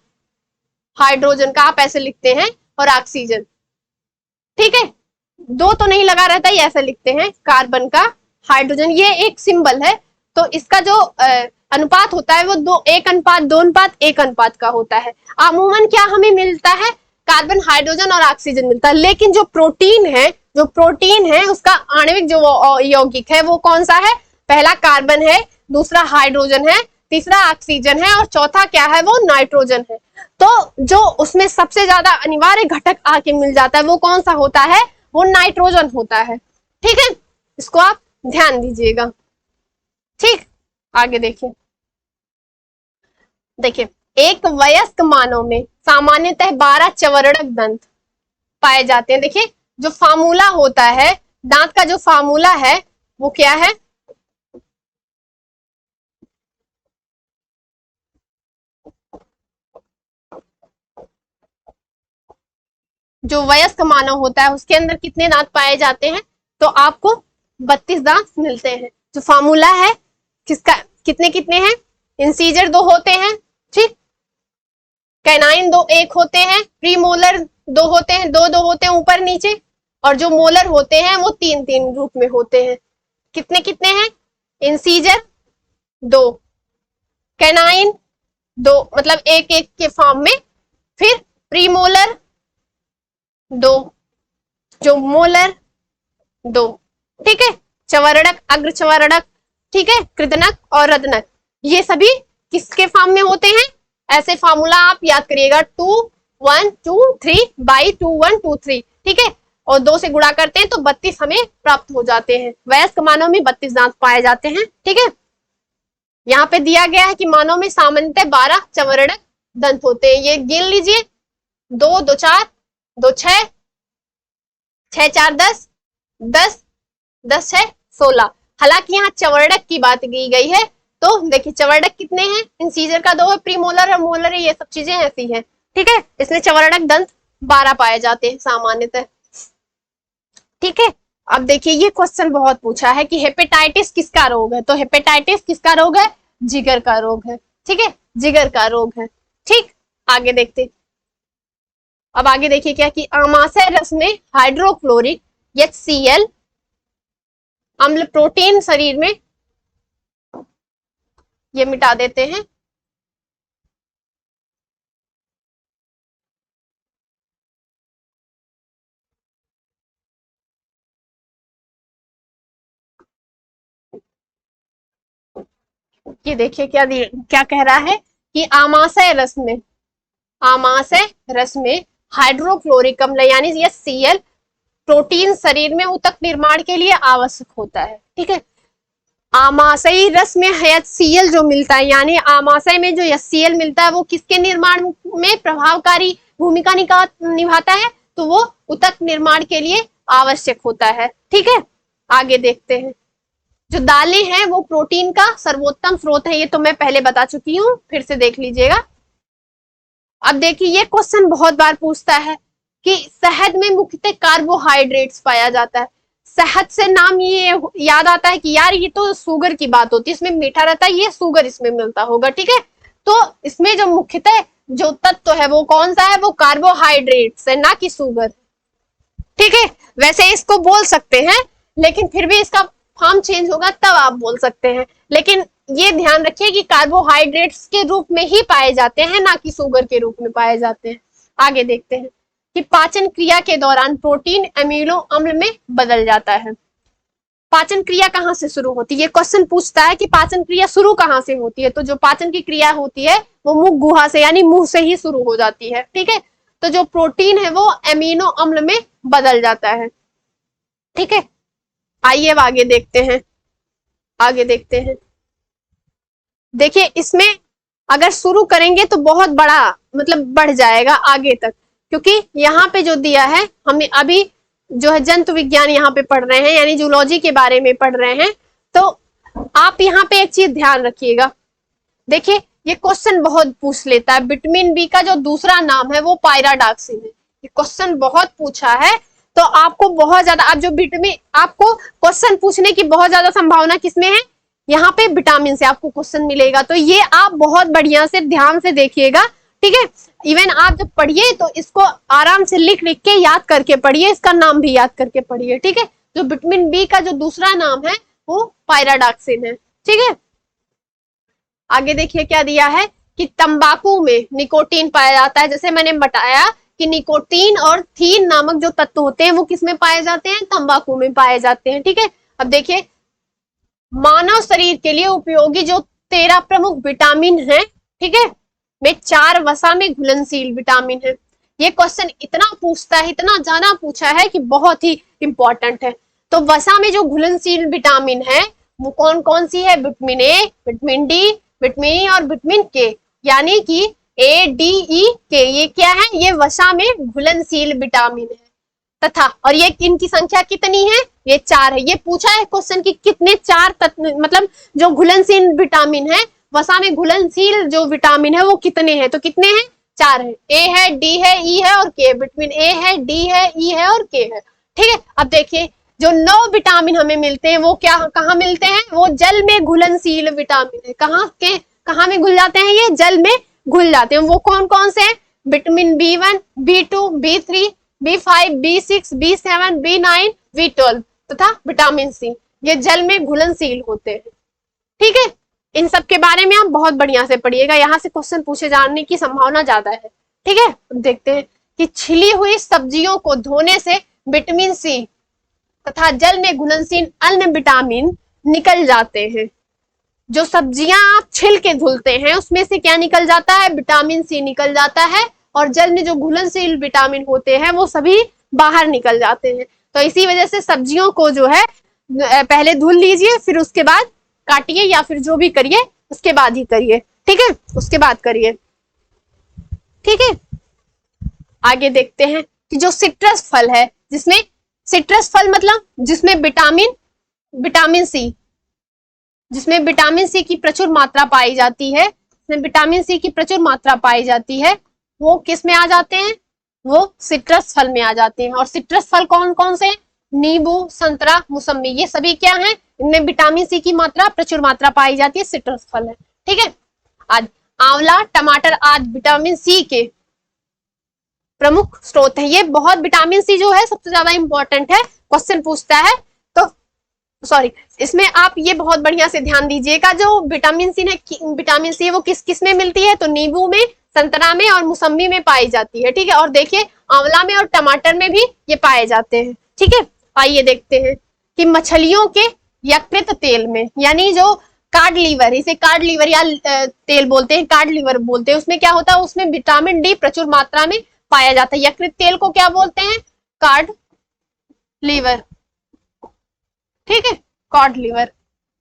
हाइड्रोजन का, आप ऐसे लिखते हैं, और ऑक्सीजन। ठीक है, दो तो नहीं लगा रहता, ये ऐसे लिखते हैं, कार्बन का, हाइड्रोजन, ये एक सिंबल है। तो इसका जो अनुपात होता है वो 1:2:1 का होता है। अमूमन क्या हमें मिलता है, कार्बन, हाइड्रोजन और ऑक्सीजन मिलता है। लेकिन जो प्रोटीन है उसका आणविक जो यौगिक है वो कौन सा है, पहला कार्बन है, दूसरा हाइड्रोजन है, तीसरा ऑक्सीजन है और चौथा क्या है, वो नाइट्रोजन है। तो जो उसमें सबसे ज्यादा अनिवार्य घटक आके मिल जाता है वो कौन सा होता है, वो नाइट्रोजन होता है। ठीक है, इसको आप ध्यान दीजिएगा। ठीक, आगे देखिए, एक वयस्क मानव में सामान्यतः 12 चवरणक दंत पाए जाते हैं। देखिए, जो फार्मूला होता है, दांत का जो फार्मूला है वो क्या है, जो वयस्क मानव होता है उसके अंदर कितने दांत पाए जाते हैं, तो आपको 32 दांत मिलते हैं। जो फार्मूला है किसका, कितने कितने हैं, इंसीजर 2 होते हैं, ठीक, कैनाइन 2 1 होते हैं, प्रीमोलर 2 होते हैं, 2 होते हैं ऊपर नीचे, और जो मोलर होते हैं वो 3 रूप में होते हैं। कितने कितने हैं, इंसीजर 2, कैनाइन 2, मतलब 1 के फॉर्म में, फिर प्रीमोलर 2, जो मोलर 2। ठीक है, चवरणक, अग्र चवरणक, ठीक है, कृदनक और रदनक, ये सभी किसके फॉर्म में होते हैं, ऐसे फॉर्मूला आप याद करिएगा, 2 1 2 3 बाई 2 1 2 3। ठीक है, और 2 से गुणा करते हैं तो 32 हमें प्राप्त हो जाते हैं। वयस्क मानव में 32 दांत पाए जाते हैं। ठीक है, यहाँ पे दिया गया है कि मानव में सामान्यतः 12 चवरणक दंत होते हैं। ये गिन लीजिए, 2 2 4 2 6 6 4 10 10 10 6 16। हालांकि यहाँ चवर्णक की बात की गई है, तो देखिए चवर्णक कितने हैं, इंसीजर का 2 है, प्रीमोलर और मोलर है, ये सब चीजें ऐसी हैं। ठीक है, इसमें चवर्णक दंत 12 पाए जाते हैं सामान्यतः। ठीक है, अब देखिए ये क्वेश्चन बहुत पूछा है कि हेपेटाइटिस किसका रोग है, तो हेपेटाइटिस किसका रोग है, जिगर का रोग है। ठीक है, जिगर का रोग है। ठीक, आगे देखते, अब आगे देखिए क्या कि आमाशय रस में हाइड्रोक्लोरिक HCl अम्ल प्रोटीन शरीर में, ये मिटा देते हैं, ये देखिए क्या क्या कह रहा है कि आमाशय रस में हाइड्रोक्लोरिक अम्ल यानी HCl प्रोटीन शरीर में ऊतक निर्माण के लिए आवश्यक होता है। ठीक है, आमाशयी रस में HCl जो मिलता है, यानी आमाशय में जो HCl मिलता है वो किसके निर्माण में प्रभावकारी भूमिका निभाता है, तो वो ऊतक निर्माण के लिए आवश्यक होता है। ठीक है, आगे देखते हैं, जो दालें हैं वो प्रोटीन का सर्वोत्तम स्रोत है, ये तो मैं पहले बता चुकी हूँ, फिर से देख लीजिएगा। अब देखिए ये क्वेश्चन बहुत बार पूछता है कि शहद में मुख्यतः कार्बोहाइड्रेट्स पाया जाता है। शहद से नाम ये याद आता है कि यार ये तो शुगर की बात होती है, इसमें मीठा रहता है, ये शुगर इसमें मिलता होगा। ठीक है, तो इसमें जो मुख्यतः जो तत्व है वो कौन सा है, वो कार्बोहाइड्रेट्स है, ना कि शुगर। ठीक है, वैसे इसको बोल सकते हैं लेकिन फिर भी इसका फॉर्म चेंज होगा तब आप बोल सकते हैं, लेकिन ये ध्यान रखिए कि कार्बोहाइड्रेट्स के रूप में ही पाए जाते हैं, ना कि शुगर के रूप में पाए जाते हैं। आगे देखते हैं कि पाचन क्रिया के दौरान प्रोटीन अमीनो अम्ल में बदल जाता है। पाचन क्रिया कहाँ से शुरू होती है, ये क्वेश्चन पूछता है कि पाचन क्रिया शुरू कहाँ से होती है, तो जो पाचन की क्रिया होती है वो मुख गुहा से यानी मुंह से ही शुरू हो जाती है। ठीक है, तो जो प्रोटीन है वो अमीनो अम्ल में बदल जाता है। ठीक है, आइए अब आगे देखते हैं, देखिए इसमें अगर शुरू करेंगे तो बहुत बड़ा मतलब बढ़ जाएगा आगे तक, क्योंकि यहाँ पे जो दिया है, हमने अभी जो है जंतु विज्ञान यहाँ पे पढ़ रहे हैं, यानी जूलॉजी के बारे में पढ़ रहे हैं, तो तो आप यहाँ पे एक चीज ध्यान रखिएगा, देखिए ये क्वेश्चन बहुत पूछ लेता है, विटामिन बी का जो दूसरा नाम है वो पायराडॉक्सिन है। ये क्वेश्चन बहुत पूछा है, तो आपको बहुत ज्यादा, आप जो विटामिन, आपको क्वेश्चन पूछने की बहुत ज्यादा संभावना किसमें है, यहाँ पे विटामिन से आपको क्वेश्चन मिलेगा। तो ये आप बहुत बढ़िया से ध्यान से देखिएगा, ठीक है। इवन आप जब पढ़िए तो इसको आराम से लिख लिख के याद करके पढ़िए, इसका नाम भी याद करके पढ़िए, ठीक है। जो विटामिन बी का जो दूसरा नाम है वो पायराडॉक्सिन है, ठीक है। आगे देखिए क्या दिया है कि तंबाकू में निकोटीन पाया जाता है। जैसे मैंने बताया कि निकोटीन और थीन नामक जो तत्व होते हैं वो किसमें पाए जाते हैं, तंबाकू में पाए जाते हैं, ठीक है। अब देखिए मानव शरीर के लिए उपयोगी जो 13 प्रमुख विटामिन है, ठीक है, वे 4 वसा में घुलनशील विटामिन है। ये क्वेश्चन इतना पूछता है, इतना ज्यादा पूछा है कि बहुत ही इंपॉर्टेंट है। तो वसा में जो घुलनशील विटामिन है वो कौन कौन सी है, vitamin A, vitamin D, vitamin E और विटामिन के, यानी कि ए डी ई के, ये क्या है, ये वसा में घुलनशील विटामिन है। तथा और ये इनकी संख्या कितनी है, ये 4 है। ये पूछा है क्वेश्चन की कितने 4 तत्व, मतलब जो घुलनशील विटामिन है, वसा में घुलनशील जो विटामिन है वो कितने हैं, तो कितने हैं, 4 है। ए है, डी है, ई है और के। विटामिन ए है, डी है, ई है और के है, ठीक है। अब देखिए जो 9 विटामिन हमें मिलते हैं वो क्या, कहाँ मिलते हैं, वो जल में घुलनशील विटामिन है। कहाँ में घुल जाते हैं, ये जल में घुल जाते हैं। वो कौन कौन से हैं, vitamin B1, B2, B3, B5, B6, B7, B9, B12 तथा विटामिन सी, ये जल में घुलनशील होते हैं, ठीक है। इन सब के बारे में आप बहुत बढ़िया से पढ़िएगा, यहाँ से क्वेश्चन पूछे जाने की संभावना ज्यादा है, ठीक है। देखते हैं कि छिली हुई सब्जियों को धोने से विटामिन सी तथा जल में घुलनशील अन्य विटामिन निकल जाते हैं। जो सब्जियां आप छिल के धुलते हैं उसमें से क्या निकल जाता है, विटामिन सी निकल जाता है, और जल में जो घुलनशील विटामिन होते हैं वो सभी बाहर निकल जाते हैं। तो इसी वजह से सब्जियों को जो है पहले धुल लीजिए, फिर उसके बाद काटिए, या फिर जो भी करिए उसके बाद ही करिए, ठीक है, उसके बाद करिए, ठीक है। आगे देखते हैं कि जो सिट्रस फल है, जिसमें सिट्रस फल मतलब जिसमें विटामिन सी, जिसमें विटामिन सी की प्रचुर मात्रा पाई जाती है, जिसमें विटामिन सी की प्रचुर मात्रा पाई जाती है, वो किस में आ जाते हैं, वो सिट्रस फल में आ जाते हैं। और सिट्रस फल कौन कौन से, नींबू, संतरा, मौसमी, ये सभी क्या हैं, इनमें विटामिन सी की मात्रा प्रचुर मात्रा पाई जाती है, सिट्रस फल है, ठीक है। आज आंवला, टमाटर आदि विटामिन सी के प्रमुख स्रोत है। ये बहुत, विटामिन सी जो है सबसे ज्यादा इंपॉर्टेंट है, क्वेश्चन पूछता है तो सॉरी, इसमें आप ये बहुत बढ़िया से ध्यान दीजिएगा। जो विटामिन सी वो किस किस में मिलती है, तो नींबू में, संतरा में और मौसमी में पाई जाती है, ठीक है। और देखिए आंवला में और टमाटर में भी ये पाए जाते हैं, ठीक है। आइए देखते हैं कि मछलियों के यकृत तेल में, यानी जो कार्ड लीवर, इसे कार्ड लीवर या तेल बोलते हैं, कार्ड लीवर बोलते हैं, उसमें क्या होता है, उसमें विटामिन डी प्रचुर मात्रा में पाया जाता है। यकृत तेल को क्या बोलते हैं, कार्ड लीवर, ठीक है, कॉड लिवर।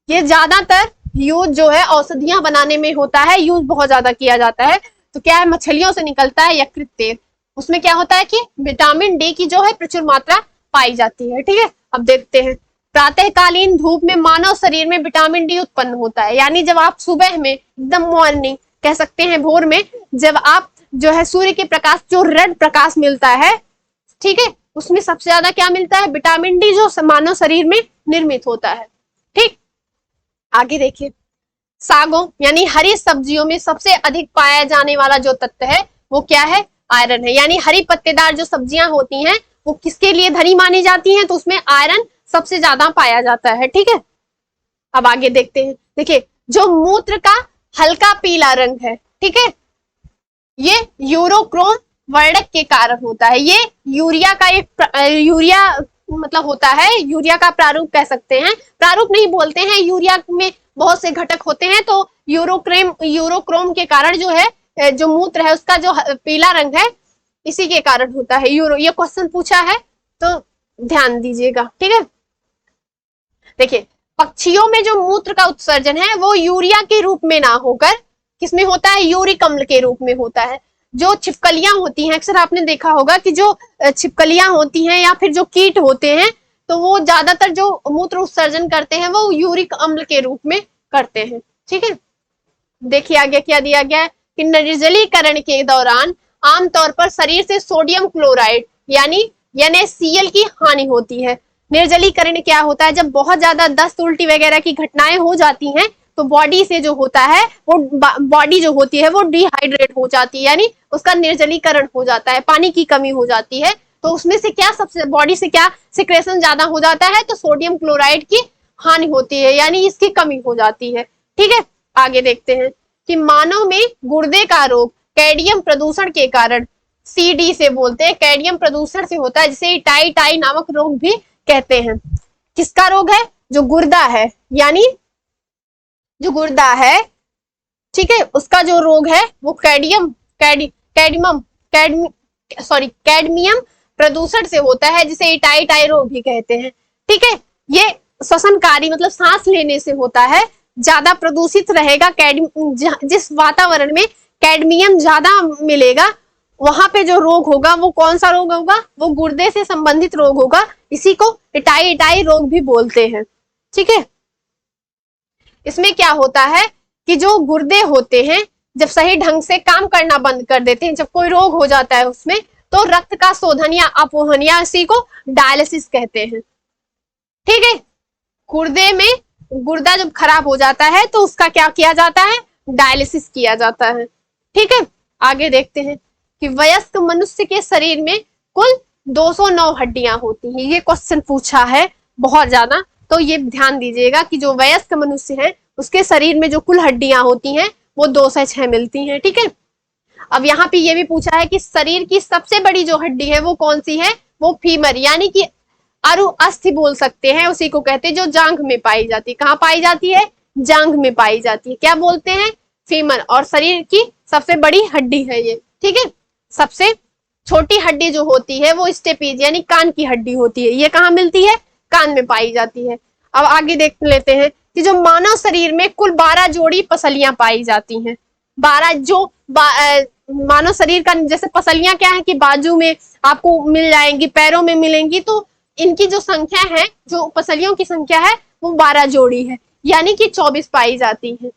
ये ज्यादातर यूज जो है औषधियां बनाने में होता है, यूज बहुत ज्यादा किया जाता है। तो क्या है, मछलियों से निकलता है यकृत तेल, उसमें क्या होता है कि विटामिन डी की जो है प्रचुर मात्रा पाई जाती है, ठीक है। अब देखते हैं, प्रातःकालीन धूप में मानव शरीर में विटामिन डी उत्पन्न होता है, यानी जब आप सुबह में, एकदम मॉर्निंग कह सकते हैं, भोर में जब आप जो है सूर्य के प्रकाश, जो रेड प्रकाश मिलता है, ठीक है, उसमें सबसे ज्यादा क्या मिलता है, विटामिन डी, जो मानव शरीर में निर्मित होता है, ठीक। आगे देखिए, सागों यानी हरी सब्जियों में सबसे अधिक पाया जाने वाला जो तत्व है वो क्या है, आयरन है। यानी हरी पत्तेदार जो सब्जियां होती हैं वो किसके लिए धनी मानी जाती हैं, तो उसमें आयरन सबसे ज्यादा पाया जाता है, ठीक है। अब आगे देखते हैं, देखिए जो मूत्र का हल्का पीला रंग है, ठीक है, ये यूरोक्रोम वर्णक के कारण होता है। ये यूरिया का एक यूरिया मतलब होता है, यूरिया का प्रारूप कह सकते हैं, प्रारूप नहीं बोलते हैं, यूरिया में बहुत से घटक होते हैं, तो यूरोक्रोम के कारण जो है, जो मूत्र है उसका जो पीला रंग है, इसी के कारण होता है। ये क्वेश्चन पूछा है तो ध्यान दीजिएगा, ठीक है। देखिए पक्षियों में जो मूत्र का उत्सर्जन है वो यूरिया के रूप में ना होकर किसमें होता है, यूरिक अम्ल के रूप में होता है। जो छिपकलियां होती हैं, अक्सर आपने देखा होगा कि जो छिपकलियां होती हैं या फिर जो कीट होते हैं, तो वो ज्यादातर जो मूत्र उत्सर्जन करते हैं वो यूरिक अम्ल के रूप में करते हैं। ठीक है, देखिए आगे क्या दिया गया है कि निर्जलीकरण के दौरान आमतौर पर शरीर से सोडियम क्लोराइड यानी NaCl की हानि होती है। निर्जलीकरण क्या होता है, जब बहुत ज्यादा दस्त उल्टी वगैरह की घटनाएं हो जाती हैं तो बॉडी से जो होता है वो बॉडी जो होती है वो डिहाइड्रेट हो जाती है, यानी उसका निर्जलीकरण हो जाता है, पानी की कमी हो जाती है। तो उसमें से क्या सबसे बॉडी से क्या सिक्रेशन ज्यादा हो जाता है, तो सोडियम क्लोराइड की हानि होती है, यानी इसकी कमी हो जाती है। ठीक है, आगे देखते हैं कि मानव में गुर्दे का रोग कैडमियम प्रदूषण के कारण, CD से बोलते हैं, कैडमियम प्रदूषण से होता है, जिसे टाई नामक रोग भी कहते हैं। किसका रोग है, जो गुर्दा है, यानी जो गुर्दा है, ठीक है, उसका जो रोग है वो कैडमियम प्रदूषण से होता है, जिसे टाई रोग भी कहते हैं। ठीक है, ये श्वसनकारी मतलब सांस लेने से होता है, ज्यादा प्रदूषित रहेगा जिस वातावरण में कैडमियम ज्यादा मिलेगा वहां पे जो रोग होगा वो कौन सा रोग होगा, वो गुर्दे से संबंधित रोग होगा, इसी को टाई रोग भी बोलते हैं। ठीक है, इसमें क्या होता है कि जो गुर्दे होते हैं जब सही ढंग से काम करना बंद कर देते हैं, जब कोई रोग हो जाता है उसमें, तो रक्त का शोधन या अपवहन या इसी को डायलिसिस कहते हैं। ठीक है, गुर्दे में गुर्दा जब खराब हो जाता है तो उसका क्या किया जाता है, डायलिसिस किया जाता है। ठीक है, आगे देखते हैं कि वयस्क मनुष्य के शरीर में कुल 209 हड्डियां होती हैं। ये क्वेश्चन पूछा है बहुत ज्यादा, तो ये ध्यान दीजिएगा कि जो वयस्क मनुष्य है उसके शरीर में जो कुल हड्डियां होती हैं वो 206 मिलती हैं। ठीक है, अब यहाँ पे ये भी पूछा है कि शरीर की सबसे बड़ी जो हड्डी है वो कौन सी है, वो फीमर यानी कि अरु अस्थि बोल सकते हैं, उसी को कहते हैं, जो जांघ में पाई जाती है। कहाँ पाई जाती है, जांघ में पाई जाती है, क्या बोलते हैं, फीमर। और शरीर की सबसे बड़ी हड्डी है ये। ठीक है, सबसे छोटी हड्डी जो होती है वो स्टेपीज यानी कान की हड्डी होती है, ये कहाँ मिलती है, कान में पाई जाती है। अब आगे देख लेते हैं कि जो मानव शरीर में कुल 12 जोड़ी पसलियां पाई जाती हैं। 12 जो मानव शरीर का जैसे पसलियां क्या है कि बाजू में आपको मिल जाएंगी, पैरों में मिलेंगी, तो इनकी जो संख्या है, जो पसलियों की संख्या है वो 12 जोड़ी है, यानी कि 24 पाई जाती है।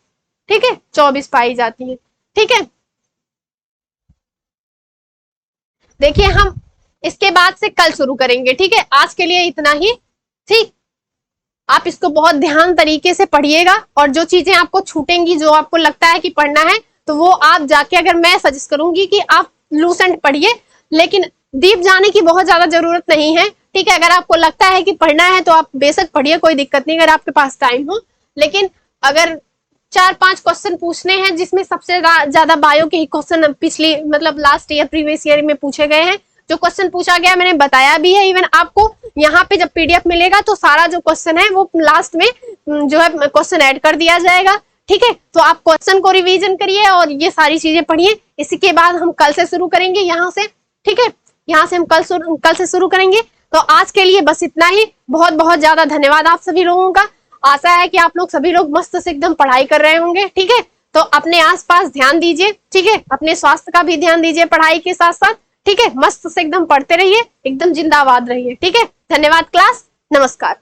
ठीक है, 24 पाई जाती है। ठीक है, देखिए हम इसके बाद से कल शुरू करेंगे। ठीक है, आज के लिए इतना ही। ठीक, आप इसको बहुत ध्यान तरीके से पढ़िएगा, और जो चीजें आपको छूटेंगी, जो आपको लगता है कि पढ़ना है, तो वो आप जाके, अगर मैं सजेस्ट करूंगी कि आप लूसेंट पढ़िए, लेकिन डीप जाने की बहुत ज्यादा जरूरत नहीं है। ठीक है, अगर आपको लगता है कि पढ़ना है तो आप बेशक पढ़िए, कोई दिक्कत नहीं, अगर आपके पास टाइम हो। लेकिन अगर 4-5 क्वेश्चन पूछने हैं जिसमें सबसे ज्यादा बायो के ही क्वेश्चन पिछली मतलब लास्ट ईयर प्रीवियस ईयर में पूछे गए हैं, जो क्वेश्चन पूछा गया मैंने बताया भी है। इवन आपको यहाँ पे जब PDF मिलेगा तो सारा जो क्वेश्चन है वो लास्ट में जो है क्वेश्चन ऐड कर दिया जाएगा। ठीक है, तो आप क्वेश्चन को रिवीजन करिए और ये सारी चीजें पढ़िए। इसी के बाद हम कल से शुरू करेंगे यहाँ से। ठीक है, यहाँ से हम कल से शुरू करेंगे। तो आज के लिए बस इतना ही। बहुत बहुत ज्यादा धन्यवाद आप सभी लोगों का। आशा है कि आप लोग सभी लोग मस्त से एकदम पढ़ाई कर रहे होंगे। ठीक है, तो अपने आसपास ध्यान दीजिए। ठीक है, अपने स्वास्थ्य का भी ध्यान दीजिए पढ़ाई के साथ साथ। ठीक है, मस्त से एकदम पढ़ते रहिए, एकदम जिंदाबाद रहिए। ठीक है, धन्यवाद क्लास, नमस्कार।